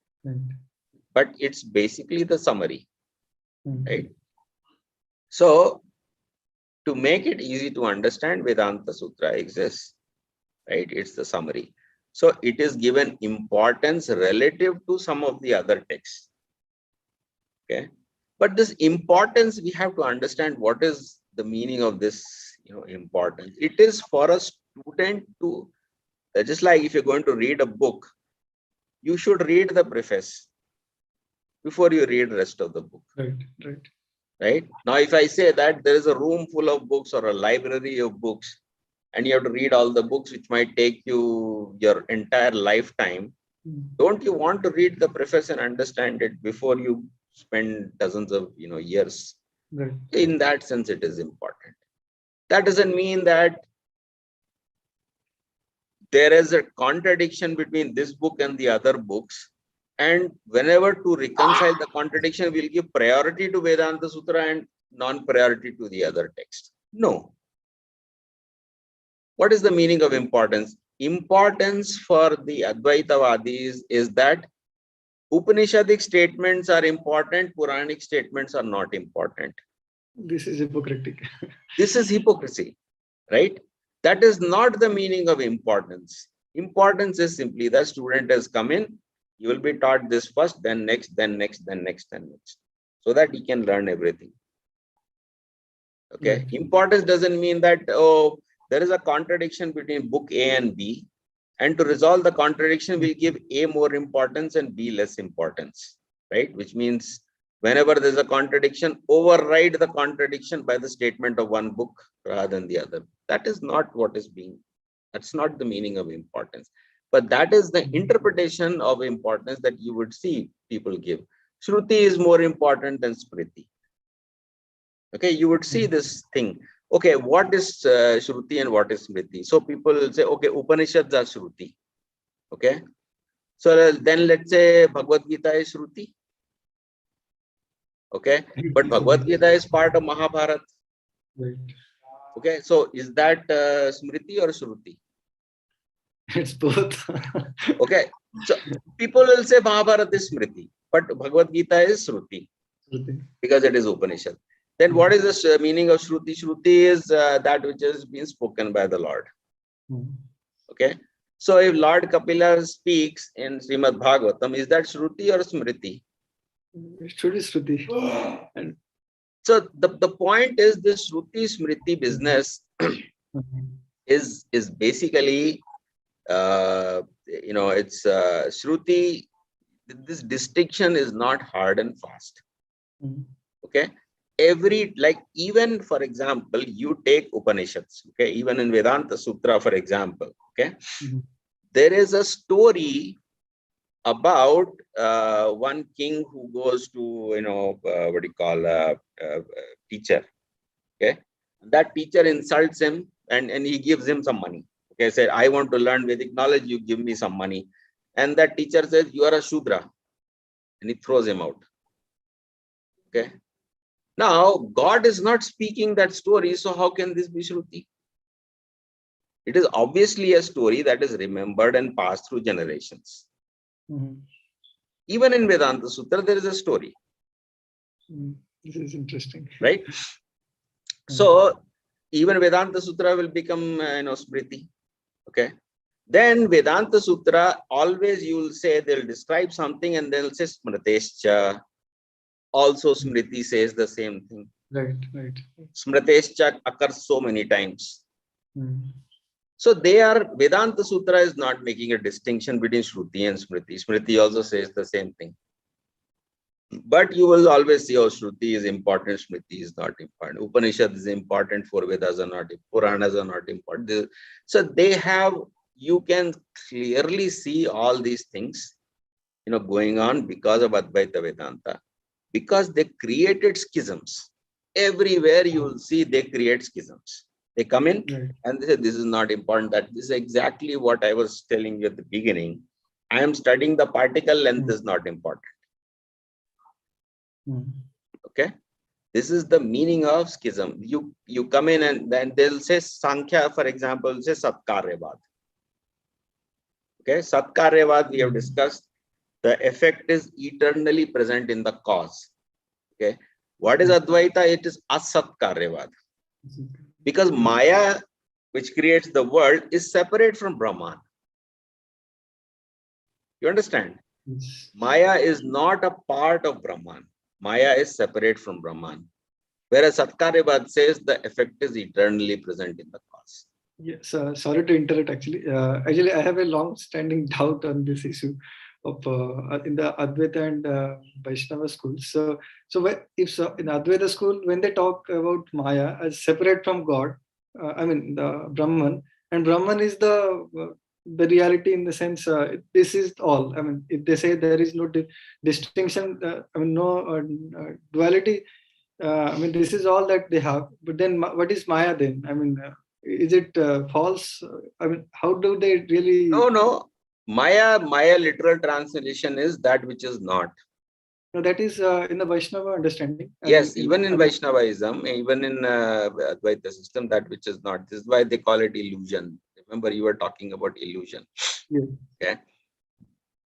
But it's basically the summary, right? So to make it easy to understand, Vedanta Sutra exists, right? It's the summary. So it is given importance relative to some of the other texts. Okay. But this importance, we have to understand what is the meaning of this, importance. It is for a student to, just like if you're going to read a book, you should read the preface before you read the rest of the book. Right. Now, if I say that there is a room full of books or a library of books, and you have to read all the books, which might take you your entire lifetime, don't you want to read the preface and understand it before you spend dozens of years? In that sense, it is important. That doesn't mean that there is a contradiction between this book and the other books. And whenever to reconcile the contradiction, we'll give priority to Vedanta Sutra and non-priority to the other text. No. What is the meaning of importance? Importance for the Advaitavadis is that Upanishadic statements are important, Puranic statements are not important. This is hypocritic. This is hypocrisy, right? That is not the meaning of importance. Importance is simply the student has come in, you will be taught this first, then next, then next, then next, then next, so that he can learn everything. Okay. Importance doesn't mean that, oh, there is a contradiction between book A and B, and to resolve the contradiction, we'll give A more importance and B less importance, right? Which means whenever there's a contradiction, override the contradiction by the statement of one book rather than the other. That is not what is being, that's not the meaning of importance. But that is the interpretation of importance that you would see people give. Shruti is more important than Smriti. Okay, you would see this thing. Okay, what is Shruti and what is Smriti? So people will say, okay, Upanishads are Shruti. Okay, so then let's say Bhagavad Gita is Shruti. Okay, but Bhagavad Gita is part of Mahabharata. Okay, so is that Smriti or Shruti? It's both. Okay, so people will say Mahabharata is Smriti, but Bhagavad Gita is Shruti because it is Upanishad. Then what is the meaning of Shruti? Shruti is that which has been spoken by the Lord. Okay, so if Lord Kapila speaks in Srimad Bhagavatam, is that Shruti or Smriti? It should be Shruti. And so the point is, this Shruti Smriti business is basically it's Shruti. This distinction is not hard and fast. Okay, even for example, you take Upanishads. Okay, even in Vedanta Sutra, for example. Okay, there is a story about one king who goes to what do you call a teacher. Okay, that teacher insults him and he gives him some money. Okay, said, I want to learn Vedic knowledge, you give me some money. And that teacher says, you are a Shudra. And he throws him out. Okay. Now, God is not speaking that story, so how can this be Shruti? It is obviously a story that is remembered and passed through generations. Even in Vedanta Sutra, there is a story. This is interesting. Right? So, even Vedanta Sutra will become, Smriti. Okay. Then Vedanta Sutra, always you will say, they'll describe something and they'll say Smritescha. Also Smriti says the same thing. Right. Smritescha occurs so many times. So Vedanta Sutra is not making a distinction between Shruti and Smriti. Smriti also says the same thing. But you will always see, oh, Shruti is important, Smriti is not important. Upanishad is important, 4 Vedas are not, Puranas are not important. So you can clearly see all these things, going on because of Advaita Vedanta, because they created schisms. Everywhere you will see they create schisms. They come in and they say, this is not important. That this is exactly what I was telling you at the beginning. I am studying the particle length is not important. Okay, This is the meaning of schism. You come in and then they'll say Sankhya, for example, say Satkaryavad. Okay, Satkaryavad we have discussed. The effect is eternally present in the cause. Okay, what is Advaita? It is Asatkaryavad. Because Maya, which creates the world, is separate from Brahman. You understand? Yes. Maya is not a part of Brahman. Maya is separate from Brahman. Whereas Satkaryavad says the effect is eternally present in the cause. Yes, sorry to interrupt. Actually, I have a long-standing doubt on this issue of in the Advaita and Vaishnava schools. If in Advaita school, when they talk about Maya as separate from God, the Brahman, and Brahman is the reality in the sense this is all. I mean, if they say there is no distinction, no duality. This is all that they have. But then, what is Maya then? Is it false? How do they really? No. Maya literal translation is that which is not. No, that is in the Vaishnava understanding. Yes, even in Vaishnavism, even in Advaita system, that which is not. This is why they call it illusion. Remember, you were talking about illusion. Yes. Okay.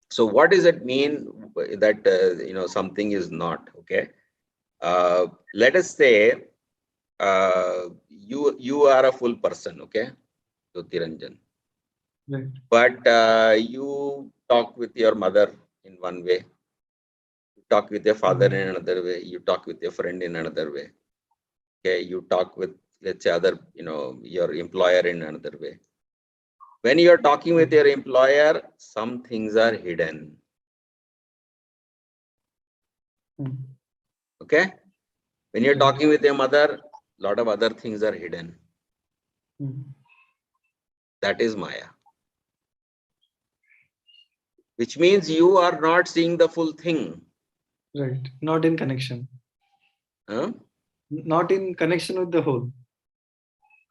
So what does it mean that something is not? Okay. Let us say you are a full person. Okay, Jyotiranjan. Right. But you talk with your mother in one way, you talk with your father in another way, you talk with your friend in another way. Okay, you talk with, let's say, your employer in another way. When you are talking with your employer, some things are hidden. Okay, when you're talking with your mother, a lot of other things are hidden. That is Maya. Which means you are not seeing the full thing. Right. Not in connection. Huh? Not in connection with the whole.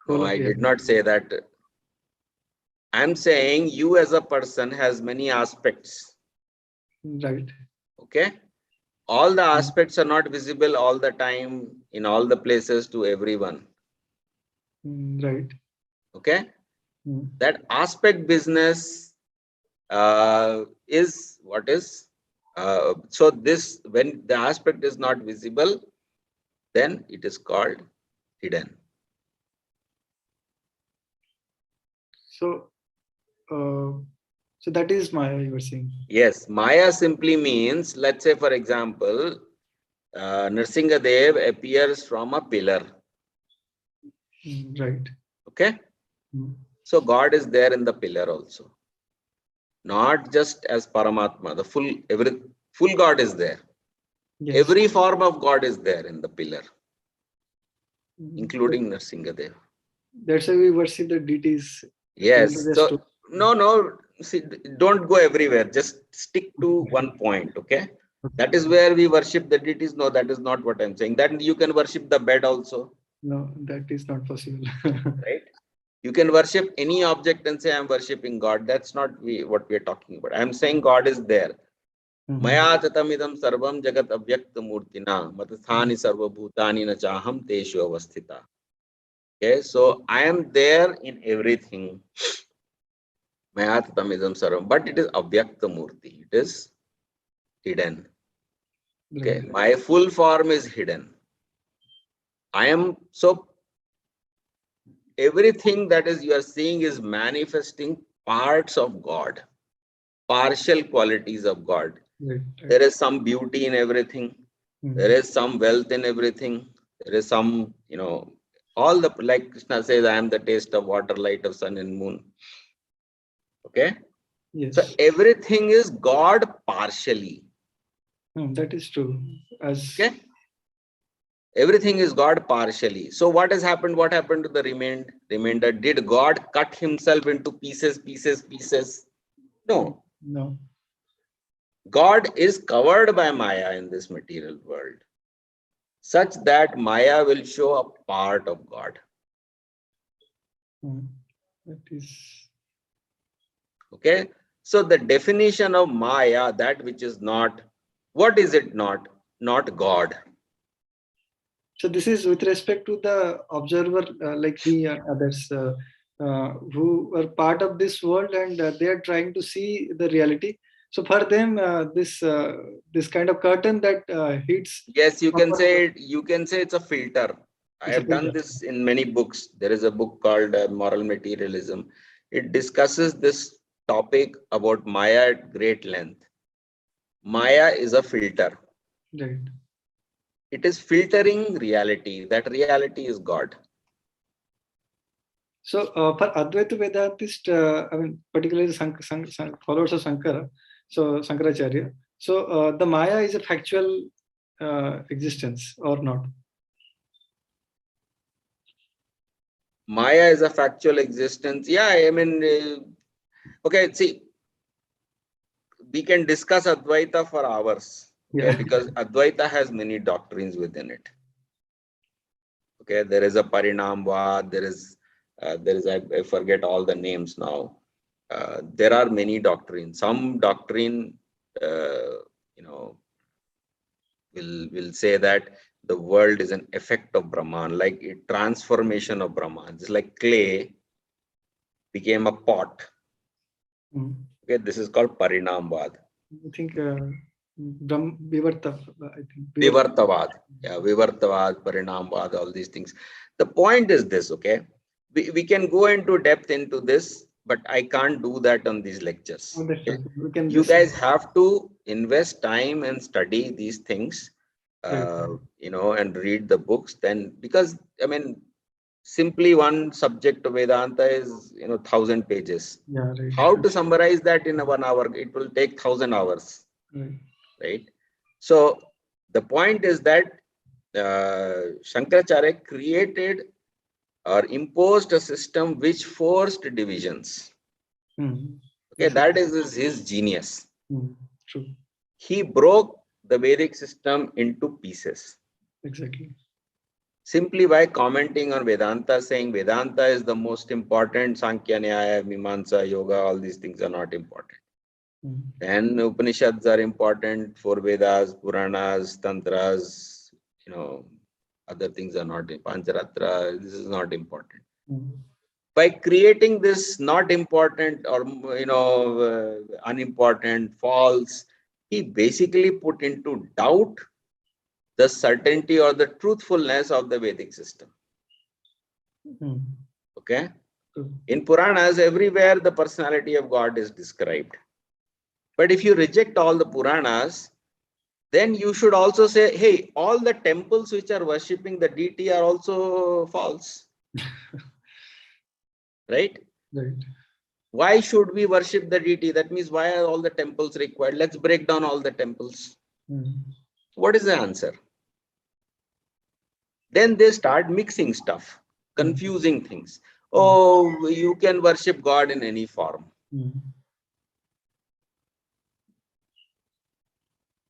No, I did not say that. I'm saying you as a person has many aspects. Right. Okay. All the aspects are not visible all the time in all the places to everyone. Right. Okay. That aspect business is what is. So this, when the aspect is not visible, then it is called hidden. So that is Maya, you were saying. Yes, Maya simply means, let's say, for example, Nrsingadev appears from a pillar. Right. Okay. So God is there in the pillar also. Not just as Paramatma, the full God is there. Yes. Every form of God is there in the pillar, including Nrsingadev. That's why we worship the deities. Yes. So no, see, don't go everywhere. Just stick to one point. Okay. That is where we worship the deities. No, that is not what I'm saying. That you can worship the bed also. No, that is not possible. Right? You can worship any object and say, I'm worshipping God. That's not what we are talking about. I'm saying God is there. Maya tatamidam sarvam jagat avyakta murtina matasthani sarva bhutani na chaham teshu avasthita. Okay, so I am there in everything. Maya tatamidam sarvam, but it is avyakta murti. It is hidden. Okay, my full form is hidden. I am so. Everything that is you are seeing is manifesting parts of God, partial qualities of God. Right. There is some beauty in everything. There is some wealth in everything. There is some, all the, like Krishna says, I am the taste of water, light of sun and moon. Okay. Yes. So everything is God partially. That is true. Okay. Everything is God partially. So what has happened? What happened to the remainder? Did God cut himself into pieces? No. No. God is covered by Maya in this material world, such that Maya will show a part of God. That is. Okay. So the definition of Maya, that which is not, what is it not? Not God. So this is with respect to the observer, like me and others, who are part of this world, and they are trying to see the reality. So for them, this kind of curtain that hits. Yes, you can say it's a filter. I It's a have done filter. this in many books. There is a book called Moral Materialism. It discusses this topic about Maya at great length. Maya is a filter. Right. It is filtering reality. That reality is God. So for Advaita Vedantist, I mean, particularly followers of Sankara, so Shankaracharya. So the Maya is a factual existence or not? Maya is a factual existence. Yeah, I mean, okay, see, we can discuss Advaita for hours. Okay, Yeah. because Advaita has many doctrines within it. Okay, there is a Parinamvad, there is I forget all the names now. There are many doctrines. Some doctrine, you know, will say that the world is an effect of Brahman, like a transformation of Brahman. It's like clay became a pot. Okay, this is called Parinamvad. I think Vivarta, I think. Vivartavad. Yeah, Vivartavad, Parinamvad, all these things. The point is this, okay? We can go into depth into this, but I can't do that on these lectures. Okay? We can You just, guys have to invest time and study these things, you know, and read the books. Then, because I mean, simply one subject of Vedanta is, you know, 1,000 pages. yeah, right. How to summarize that in a 1 hour? It will take 1,000 hours, right? So the point is that Shankaracharya created or imposed a system which forced divisions. Okay, that is his genius. True. He broke the Vedic system into pieces. Exactly. Simply by commenting on Vedanta, saying Vedanta is the most important, Sankhya, Nyaya, Mimamsa, Yoga, all these things are not important. Then Upanishads are important, for Vedas, Puranas, Tantras, you know, other things are not, Pancharatra, this is not important. By creating this not important or, you know, unimportant, false, he basically put into doubt the certainty or the truthfulness of the Vedic system. Okay? In Puranas, everywhere the personality of God is described. But if you reject all the Puranas, then you should also say, hey, all the temples which are worshipping the deity are also false. Right? Right. Why should we worship the deity? That means, why are all the temples required? Let's break down all the temples. What is the answer? Then they start mixing stuff, confusing things. Oh, you can worship God in any form.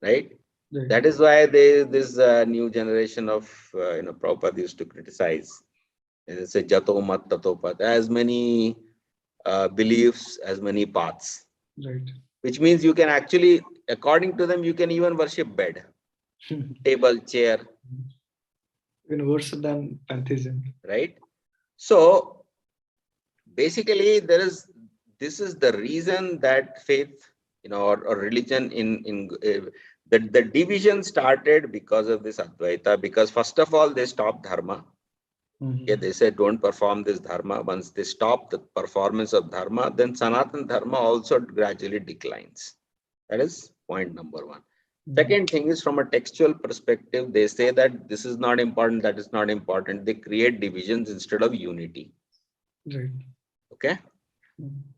Right? That is why this new generation of, you know, Prabhupada used to criticize. And it's a jato mat tato pat, as many beliefs, as many paths. Right. Which means you can actually, according to them, you can even worship bed, table, chair. Even worse than pantheism. Right? So basically, this is the reason that faith, you know, or religion the division started because of this Advaita, because first of all, they stopped dharma. Okay, they said don't perform this dharma. Once they stop the performance of dharma, then Sanatan Dharma also gradually declines. That is point number one. Second thing is, from a textual perspective, they say that this is not important, that is not important. They create divisions instead of unity. Right. Okay.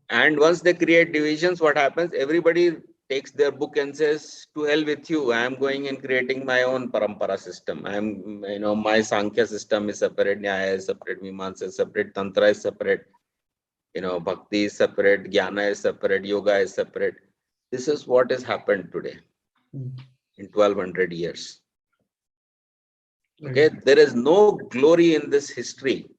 And once they create divisions, what happens? Everybody takes their book and says, to hell with you, I am going and creating my own parampara system. I am, you know, my Sankhya system is separate, Nyaya is separate, Mimamsa is separate, Tantra is separate, you know, Bhakti is separate, Jnana is separate, Yoga is separate. This is what has happened today in 1200 years. Okay, there is no glory in this history.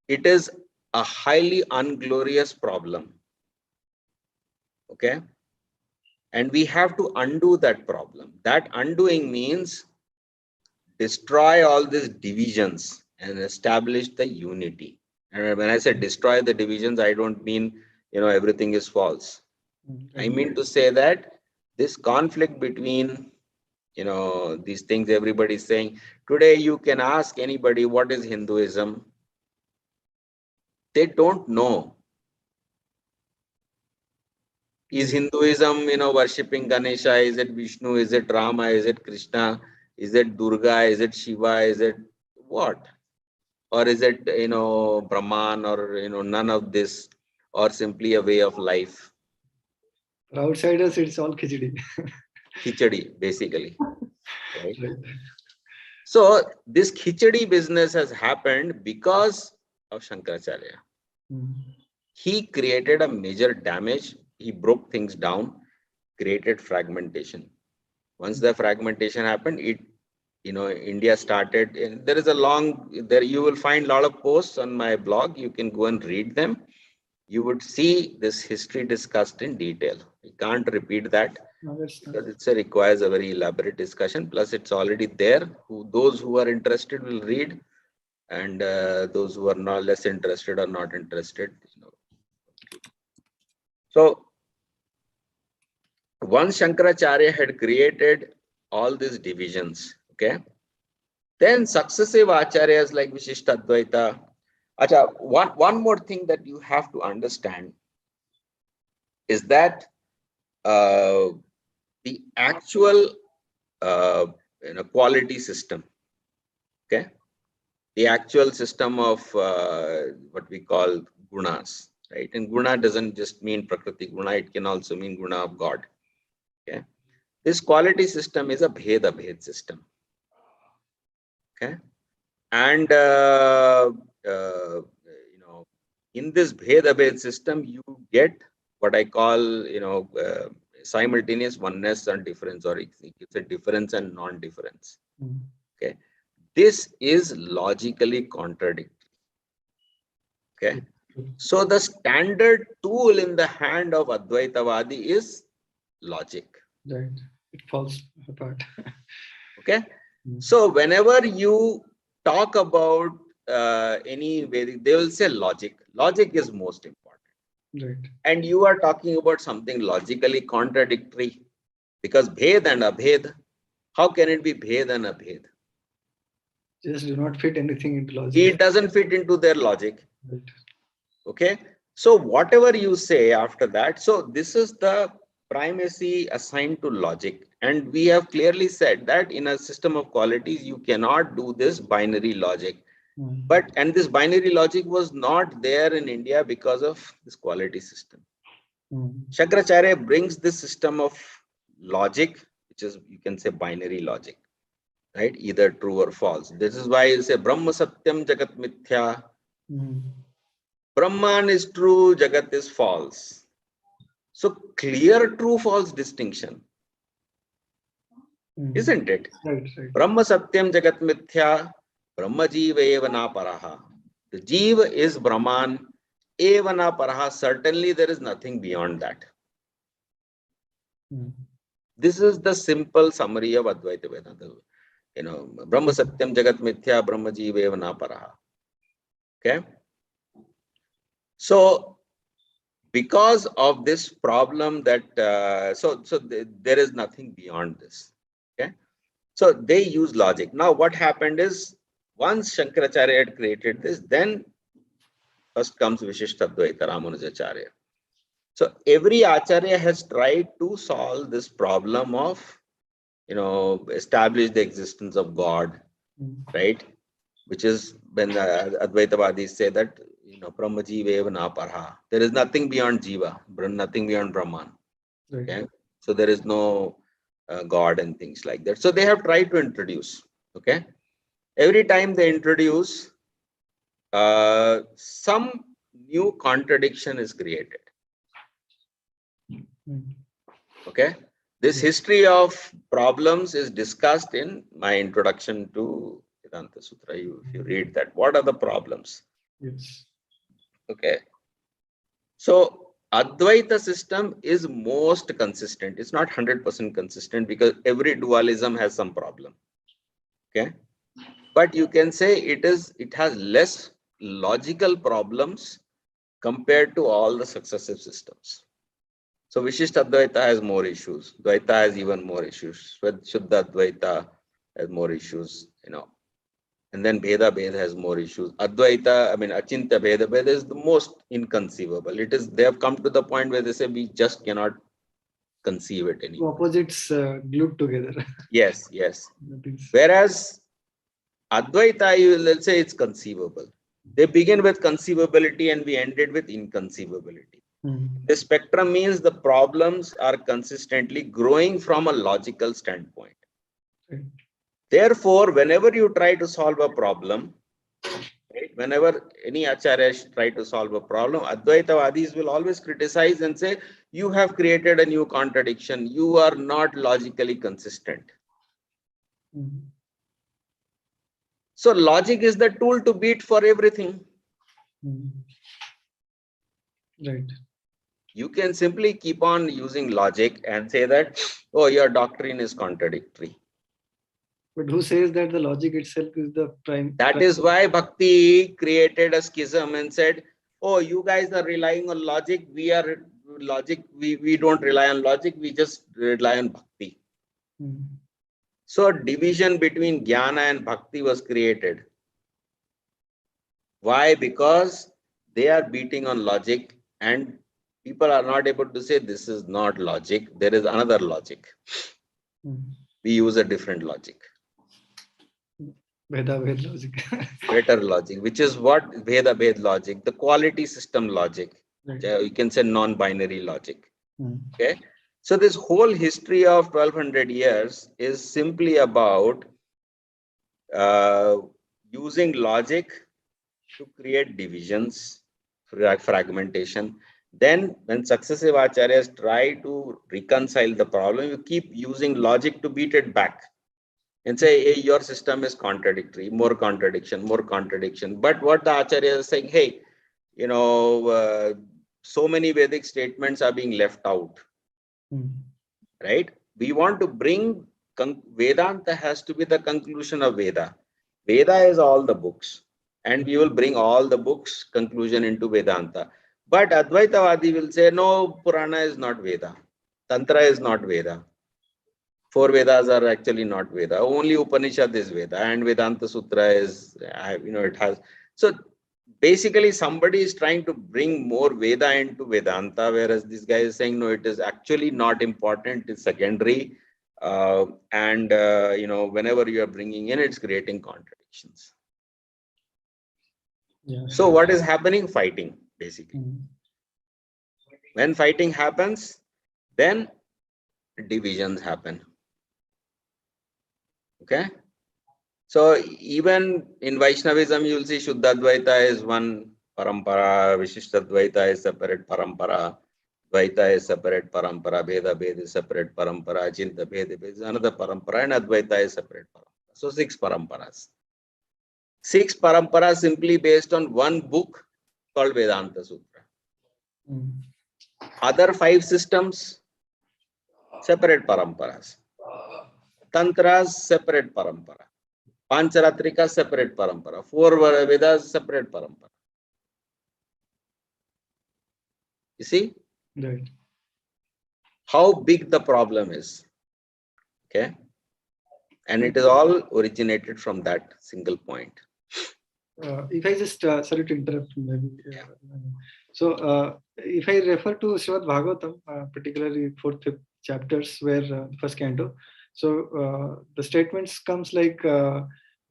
It is a highly unglorious problem. Okay. And we have to undo that problem. That undoing means destroy all these divisions and establish the unity. And when I say destroy the divisions, I don't mean, everything is false. I mean to say that this conflict between, these things everybody's saying, today you can ask anybody what is Hinduism. They don't know. Is Hinduism, worshipping Ganesha? Is it Vishnu? Is it Rama? Is it Krishna? Is it Durga? Is it Shiva? Is it what? Or is it, Brahman, or, none of this, or simply a way of life? For outsiders, it's all khichdi. Khichdi, basically. Right? Right. So this khichdi business has happened because of Shankaracharya. He created a major damage. He broke things down, created fragmentation. Once the fragmentation happened, India started. There is a there you will find a lot of posts on my blog. You can go and read them. You would see this history discussed in detail. We can't repeat that because it requires a very elaborate discussion. Plus, it's already there. Those who are interested will read, and those who are not less interested or not interested. So once Shankaracharya had created all these divisions, okay, then successive acharyas like Vishishta Advaita. One more thing that you have to understand is that the actual quality system, okay, the actual system of what we call gunas, right? And guna doesn't just mean prakriti guna; it can also mean guna of God. Okay, this quality system is a Bheda-Abheda system. Okay, and in this Bheda-Abheda system, you get what I call simultaneous oneness and difference, or it's a difference and non-difference. Okay, this is logically contradictory. Okay, so the standard tool in the hand of Advaitavadi is logic. Right, it falls apart. Okay, so whenever you talk about any Vedic, they will say logic. Logic is most important. Right. And you are talking about something logically contradictory, because Bhed and Abhed, how can it be Bhed and Abhed? Just do not fit anything into logic. It doesn't fit into their logic. Right. Okay, so whatever you say after that, so this is the primacy assigned to logic. And we have clearly said that in a system of qualities, you cannot do this binary logic. And this binary logic was not there in India because of this quality system. Shankaracharya brings this system of logic, which is, you can say, binary logic, right? Either true or false. This is why you say Brahma Satyam Jagat Mithya. Brahman is true, Jagat is false. So clear true false distinction. Isn't it? Right, right. Brahma Satyam Jagat Mithya, Brahma Jiva Evana Paraha. The Jiva is Brahman, Evana Paraha. Certainly there is nothing beyond that. This is the simple summary of Advaita Vedanta. Brahma Satyam Jagat Mithya, Brahma Jiva Evana Paraha. Okay. So because of this problem that, there is nothing beyond this. Okay. So they use logic. Now what happened is, once Shankaracharya had created this, then first comes Vishishta Advaita, Ramanujacharya. So every Acharya has tried to solve this problem of, establish the existence of God, right? Which is when the Advaitavadis say that, Brahma Jiva Evana Parha. There is nothing beyond Jiva, nothing beyond Brahman. Okay? So there is no God and things like that. So they have tried to introduce. Okay? Every time they introduce, some new contradiction is created. Okay? This history of problems is discussed in my introduction to Vedanta Sutra. If you read that, what are the problems? Yes. Okay. So Advaita system is most consistent. It's not 100% consistent because every dualism has some problem. Okay. But you can say it has less logical problems compared to all the successive systems. So Vishishta Advaita has more issues. Dvaita has even more issues. Shuddha Advaita has more issues, And then Bheda-Abheda has more issues. Advaita, Acintya Bheda-Abheda is the most inconceivable. They have come to the point where they say we just cannot conceive it anymore. Opposites glued together. Yes. Whereas Advaita, let's say it's conceivable. They begin with conceivability and we ended with inconceivability. The spectrum means the problems are consistently growing from a logical standpoint. Right. Therefore, whenever you try to solve a problem, right, whenever any acharya try to solve a problem, Advaitavadis will always criticize and say, you have created a new contradiction. You are not logically consistent. So logic is the tool to beat for everything. Right. You can simply keep on using logic and say that, oh, your doctrine is contradictory. But who says that the logic itself is the prime? That is why Bhakti created a schism and said, oh, you guys are relying on logic. We don't rely on logic. We just rely on Bhakti. So division between Jnana and Bhakti was created. Why? Because they are beating on logic and people are not able to say this is not logic. There is another logic. We use a different logic. Bheda-Abheda logic. Better logic, which is what Bheda-Abheda logic, the quality system logic. Right. You can say non-binary logic. Okay. So this whole history of 1200 years is simply about using logic to create divisions, fragmentation. Then when successive acharyas try to reconcile the problem, you keep using logic to beat it back and say, hey, your system is contradictory, more contradiction. But what the acharya is saying, hey, so many Vedic statements are being left out, right? We want to bring Vedanta has to be the conclusion of Veda. Veda is all the books, and we will bring all the books conclusion into Vedanta. But Advaitavadi will say, no, Purana is not Veda. Tantra is not Veda. 4 Vedas are actually not Veda. Only Upanishad is Veda, and Vedanta Sutra is, it has. So basically, somebody is trying to bring more Veda into Vedanta, whereas this guy is saying, no, it is actually not important. It's secondary. Whenever you are bringing in, it's creating contradictions. Yeah. So what is happening? Fighting, basically. When fighting happens, then divisions happen. Okay. So even in Vaishnavism, you will see Shuddha Advaita is one parampara, Vishishta Advaita is separate parampara, Dvaita is separate parampara, Bheda-Abheda is separate parampara, Acintya Bheda-Abheda is another parampara, and Advaita is separate parampara. So 6 paramparas. 6 paramparas simply based on one book called Vedanta Sutra. Other 5 systems, separate paramparas. Tantras, separate parampara. Pancharatrika, separate parampara. 4 Vedas, separate parampara. You see? Right. How big the problem is. Okay. And it is all originated from that single point. If I just, sorry to interrupt, maybe. So, if I refer to Srimad Bhagavatam, particularly 4th, 5th chapters, where first canto, so the statements comes like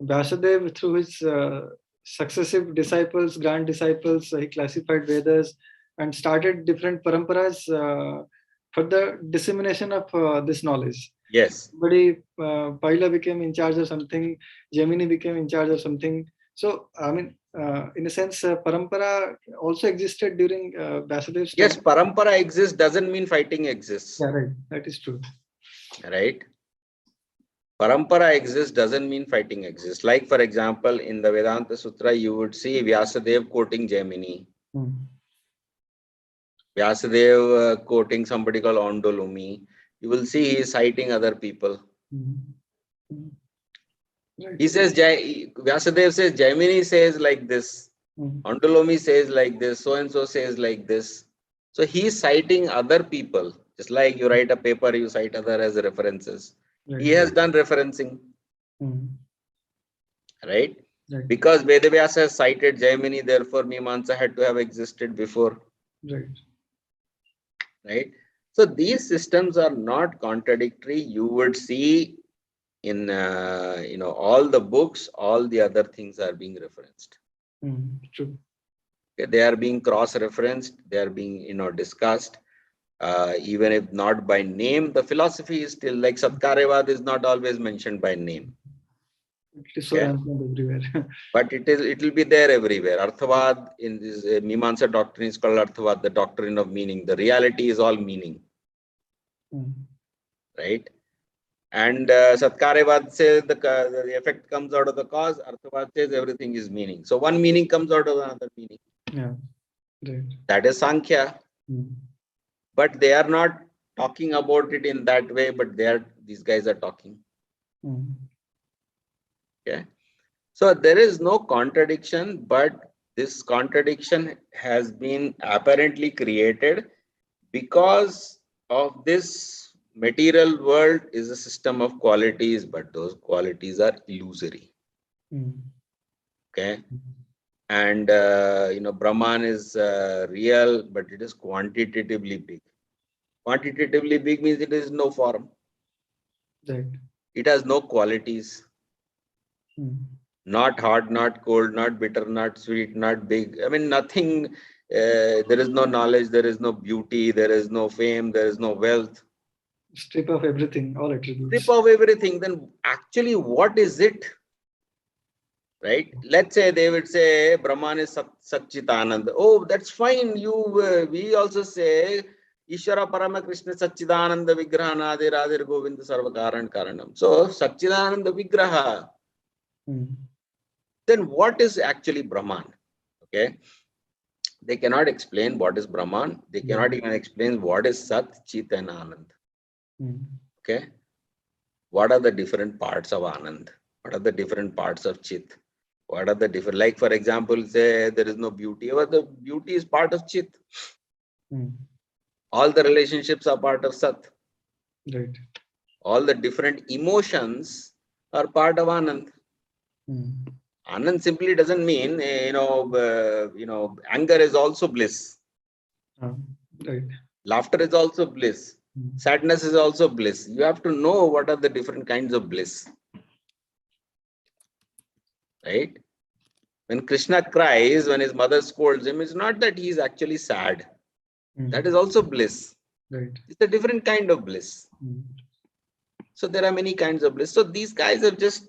Vyasadeva, through his successive disciples, grand disciples, he classified Vedas and started different paramparas for the dissemination of this knowledge. Yes. Somebody, Paila became in charge of something, Gemini became in charge of something. So, in a sense, parampara also existed during Vyasadev's time. Yes, parampara exists doesn't mean fighting exists. Yeah, right. That is true. Right? Parampara exists doesn't mean fighting exists. Like, for example, in the Vedanta Sutra, you would see Vyasadeva quoting Gemini. Vyasadeva quoting somebody called Ondolumi, you will see he is citing other people. He says, Vyasadeva says, Jaimini says like this, Ondolumi says like this, so and so says like this. So he is citing other people. Just like you write a paper, you cite other as references. He has done referencing. Right? Because Vedavyasa has cited Jaimini, therefore Mimamsa had to have existed before. Right? So these systems are not contradictory. You would see in all the books, all the other things are being referenced. True. Okay, they are being cross-referenced. They are being discussed. Even if not by name, the philosophy is still like Satkaryavad is not always mentioned by name. It is so rampant everywhere. But it will be there everywhere. Arthavad in this Mimamsa doctrine is called Arthavad, the doctrine of meaning. The reality is all meaning. Right? And Satkaryavad says the effect comes out of the cause. Arthavad says everything is meaning. So one meaning comes out of another meaning. Yeah. Right. That is Sankhya. But they are not talking about it in that way, but these guys are talking. Okay. So there is no contradiction, but this contradiction has been apparently created because of this material world is a system of qualities, but those qualities are illusory. Okay. And Brahman is real, but it is quantitatively big. Quantitatively big means it is no form. Right. It has no qualities. Not hot, not cold, not bitter, not sweet, not big. I mean, nothing. There is no knowledge, there is no beauty, there is no fame, there is no wealth. Strip of everything, all attributes. Strip of everything. Then actually, what is it? Right? Let's say they would say Brahman is Satchitananda. Oh, that's fine. We also say Ishvara Parama Krishna Satchidananda Vigraha Nadir Adir Govinda Sarvakaran Karanam. So Satchidananda Vigraha. Then what is actually Brahman? Okay. They cannot explain what is Brahman. They cannot even explain what is Sat, Chit and Anand. Okay. What are the different parts of Anand? What are the different parts of Chit? What are the different, like for example, say there is no beauty. Well, the beauty is part of Chit. All the relationships are part of Sat. Right. All the different emotions are part of Anand. Anand simply doesn't mean, anger is also bliss. Right. Laughter is also bliss. Sadness is also bliss. You have to know what are the different kinds of bliss. Right? When Krishna cries, when his mother scolds him, it's not that he is actually sad. That is also bliss. Right. It's a different kind of bliss. So there are many kinds of bliss. So these guys have just,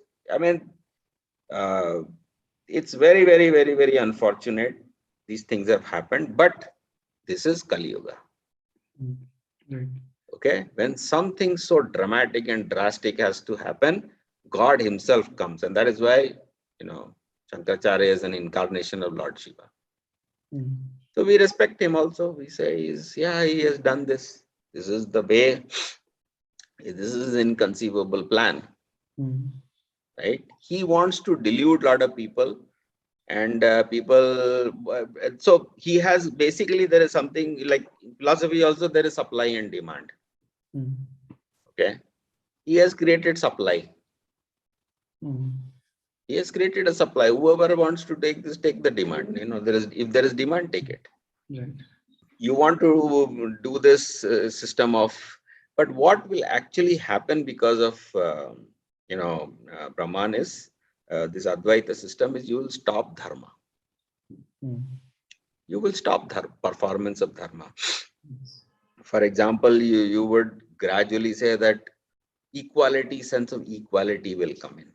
it's very, very, very, very unfortunate. These things have happened, but this is Kali Yuga. Right. Okay. When something so dramatic and drastic has to happen, God himself comes. And that is why, Shankaracharya is an incarnation of Lord Shiva. So we respect him also. We say, he has done this. This is the way. This is an inconceivable plan. Right? He wants to delude a lot of people. And so he has basically, there is something like philosophy also, there is supply and demand. Okay. He has created supply. He has created a supply. Whoever wants to take this, take the demand. If there is demand, take it. Right. You want to do this system of, but what will actually happen because of, Brahman is, this Advaita system is, you will stop dharma. You will stop the performance of dharma. For example, you would gradually say that sense of equality will come in.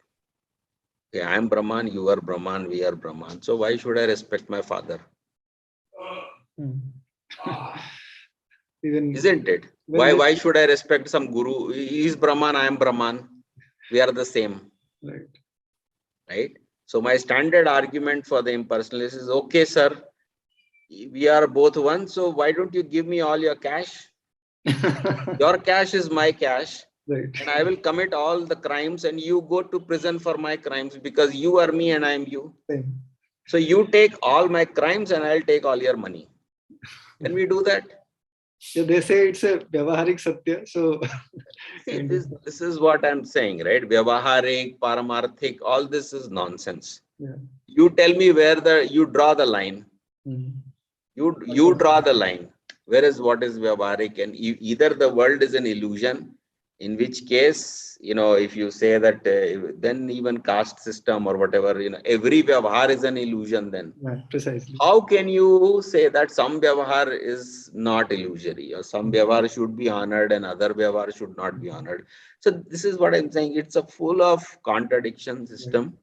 Okay, I am Brahman, you are Brahman, we are Brahman. So why should I respect my father? Isn't it? Why should I respect some guru? He is Brahman, I am Brahman. We are the same. Right. Right? So my standard argument for the impersonalist is, okay, sir, we are both one. So why don't you give me all your cash? Your cash is my cash. Right. And I will commit all the crimes and you go to prison for my crimes because you are me and I am you. Same. So you take all my crimes and I'll take all your money. Can we do that? Yeah, they say it's a Vyavaharik Satya. So See, this is what I'm saying, right? Vyavaharik, Paramarthik, all this is nonsense. yeah. You tell me where you draw the line. You draw the line. Whereas what is Vyavaharik? And either the world is an illusion, in which case, if you say that, then even caste system or whatever, every Vyavahar is an illusion then. Yeah, precisely. How can you say that some Vyavahar is not illusory or some Vyavahar should be honored and other Vyavahar should not be honored? So this is what I'm saying. It's a full of contradiction system.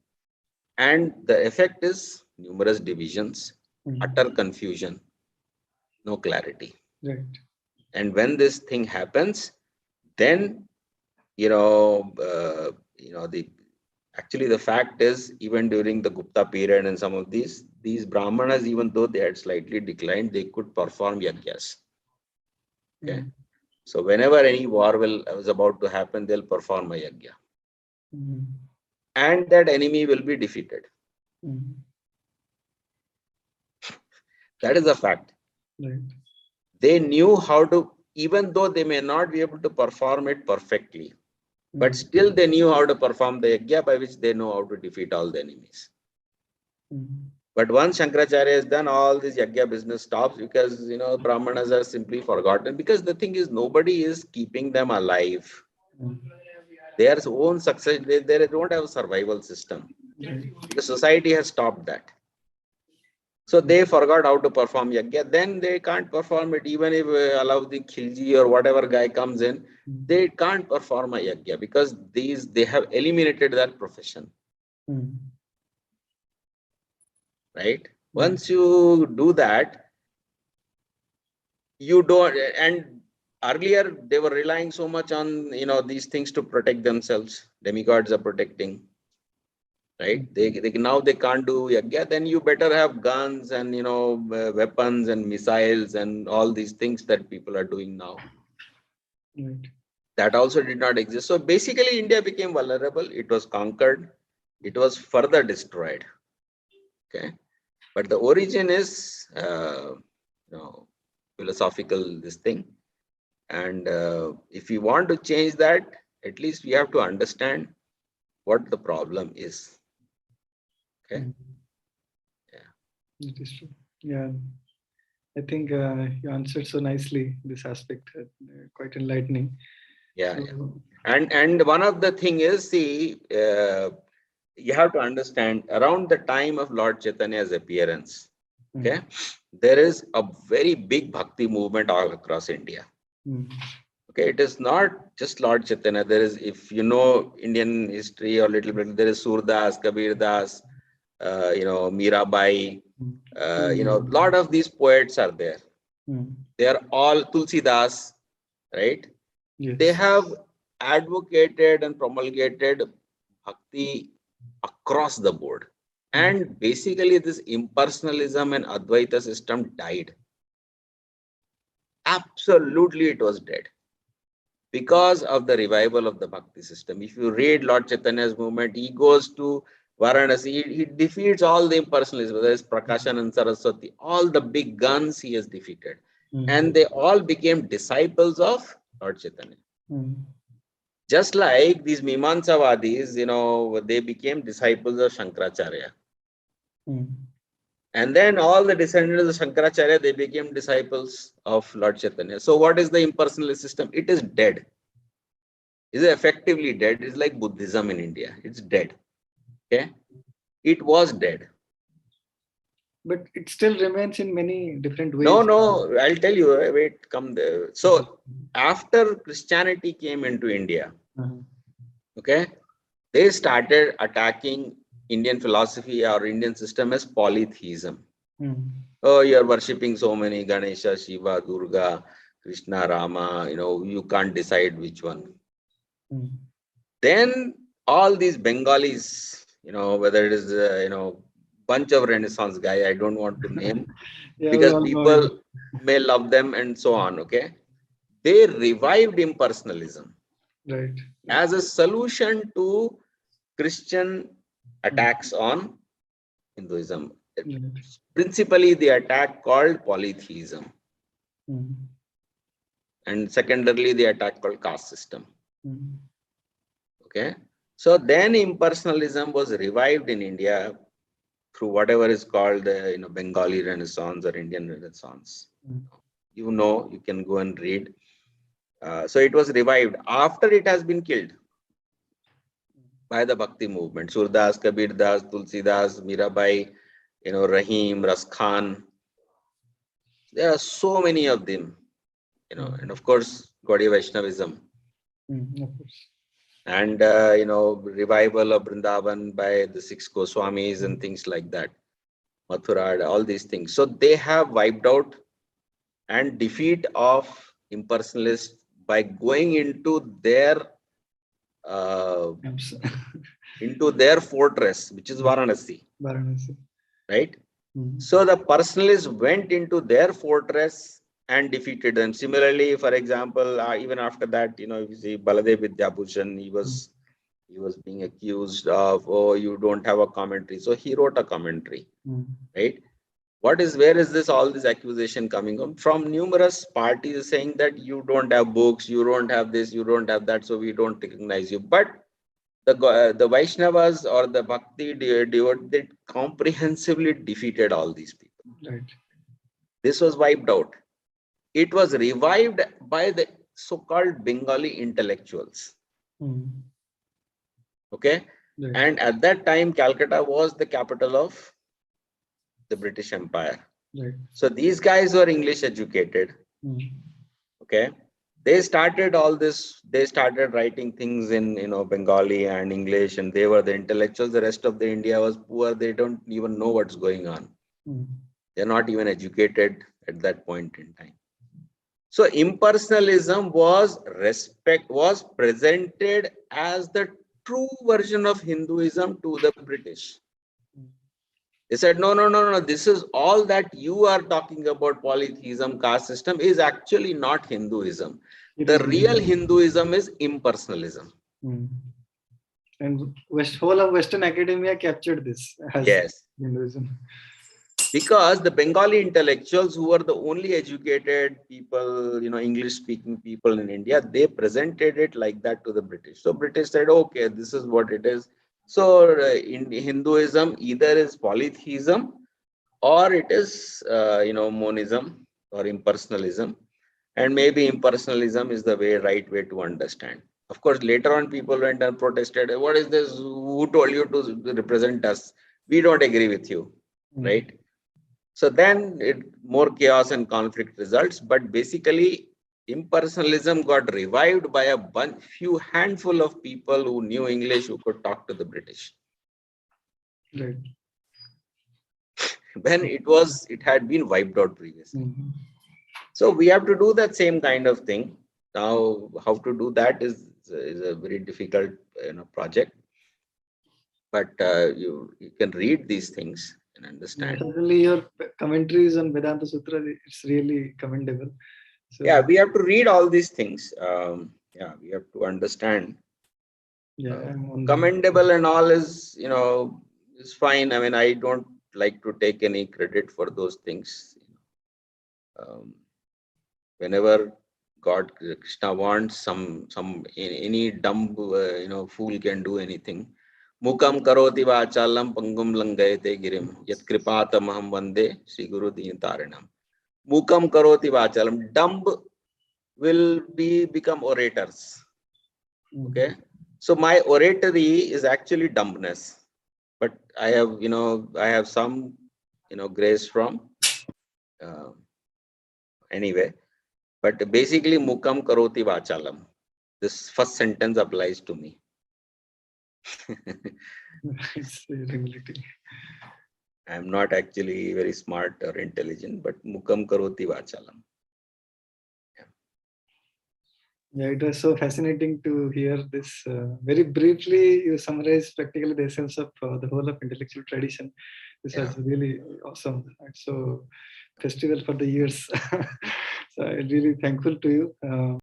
And the effect is numerous divisions, utter confusion, no clarity. Right. And when this thing happens, then, actually the fact is, even during the Gupta period and some of these Brahmanas, even though they had slightly declined, they could perform yajnas. Okay. So whenever any war was about to happen, they'll perform a yajna. And that enemy will be defeated. That is a fact. Right. They knew how to, even though they may not be able to perform it perfectly, but still they knew how to perform the yajna by which they know how to defeat all the enemies. But once Shankaracharya is done, all this yajna business stops because, Brahmanas are simply forgotten, because the thing is, nobody is keeping them alive. Their own success, they don't have a survival system. The society has stopped that. So they forgot how to perform yajna. Then they can't perform it. Even if Alauddin Khilji or whatever guy comes in, they can't perform a yajna because they have eliminated that profession. Right? Once you do that, you don't. And earlier they were relying so much on these things to protect themselves. Demigods are protecting. Right? Now they can't do yajna. Then you better have guns and weapons and missiles and all these things that people are doing now. Right. That also did not exist. So basically, India became vulnerable. It was conquered. It was further destroyed. Okay, but the origin is philosophical. This thing, and if we want to change that, at least we have to understand what the problem is. Okay. It is true. Yeah, I think you answered so nicely this aspect. Quite enlightening. Yeah, and one of the thing is, see, you have to understand, around the time of Lord Chaitanya's appearance, okay, there is a very big bhakti movement all across India. Okay, it is not just Lord Chaitanya. There is, if you know Indian history or little bit, there is Surdas, Kabir Das, Mirabai, lot of these poets are there. They are all Tulsidas, right? Yes. They have advocated and promulgated bhakti across the board. And basically this impersonalism and Advaita system died. Absolutely, it was dead because of the revival of the bhakti system. If you read Lord Chaitanya's movement, he goes to Varanasi, he defeats all the impersonalists, whether it's Prakashan and Saraswati, all the big guns he has defeated. And they all became disciples of Lord Chaitanya. Just like these Mimamsavadis, they became disciples of Shankaracharya. And then all the descendants of Shankaracharya, they became disciples of Lord Chaitanya. So what is the impersonalist system? It is dead. It is effectively dead. It's like Buddhism in India. It's dead. Okay? It was dead. But it still remains in many different ways. No, I'll tell you. Wait, come there. So after Christianity came into India, okay, they started attacking Indian philosophy or Indian system as polytheism. Oh, you're worshipping so many Ganesha, Shiva, Durga, Krishna, Rama, you can't decide which one. Then all these Bengalis, whether it is, bunch of Renaissance guy. I don't want to name Yeah, we because all know people him. may love them and so on. Okay. They revived impersonalism Right. as a solution to Christian attacks on Hinduism. Right. Principally, the attack called polytheism, Mm. and secondarily, the attack called caste system. Mm. Okay. So then impersonalism was revived in India through whatever is called the Bengali Renaissance or Indian Renaissance. Mm. You can go and read. So it was revived after it has been killed by the Bhakti movement. Surdas, Kabir Das, Tulsi Das, Mirabai, Rahim, Ras Khan. There are so many of them, and of course, Gaudiya Vaishnavism. Of course. And, revival of Vrindavan by the 6 Goswamis and things like that. Mathura, all these things. So they have wiped out and defeat of impersonalists by going into their fortress, which is Varanasi, Varanasi. right? Mm. So the personalists went into their fortress and defeated them. Similarly, for example, even after that, if you see Baladev Vidyabhushan, he was being accused of, oh, you don't have a commentary. So he wrote a commentary, right? Where is all this accusation coming from? From numerous parties saying that you don't have books, you don't have this, you don't have that, so we don't recognize you. But the Vaishnavas or the Bhakti they comprehensively defeated all these people. Right. This was wiped out. It was revived by the so-called Bengali intellectuals. Okay. Right. And at that time, Calcutta was the capital of the British Empire. Right. So these guys were English educated. Okay. They started all this, they started writing things in Bengali and English, and they were the intellectuals. The rest of the India was poor. They don't even know what's going on. They're not even educated at that point in time. So impersonalism was presented as the true version of Hinduism to the British. They said, no, this is all that you are talking about, polytheism, caste system, is actually not Hinduism. The real Hinduism is impersonalism. And whole of Western academia captured this as Hinduism. Because the Bengali intellectuals, who were the only educated people, English-speaking people in India, they presented it like that to the British. So British said, okay, this is what it is. So in Hinduism, either is polytheism or it is, monism or impersonalism. And maybe impersonalism is the right way to understand. Of course, later on, people went and protested. What is this? Who told you to represent us? We don't agree with you, right? So then more chaos and conflict results. But basically, impersonalism got revived by a few handful of people who knew English, who could talk to the British. Right. When it had been wiped out previously. So we have to do that same kind of thing. Now, how to do that is a very difficult project. But you can read these things and understand. Certainly, your commentaries on Vedanta Sutra, it's really commendable. So, yeah, we have to read all these things. We have to understand. Commendable and all is, is fine. I mean, I don't like to take any credit for those things. Whenever God, Krishna wants any dumb, fool can do anything. Mukam karoti vachalam pangum langayate girim yat kripatam aham vande Sri Guru Dintarinam. Mukam karoti vachalam. Dumb will become orators. Okay. So my oratory is actually dumbness. But I have some, grace from anyway. But basically, mukam karoti vachalam. This first sentence applies to me. It's humility. I'm not actually very smart or intelligent, but mukam karoti vachalam. Yeah, it was so fascinating to hear this. Very briefly, you summarized practically the essence of the whole of intellectual tradition. This was really awesome. And so, festival for the years. So, I'm really thankful to you.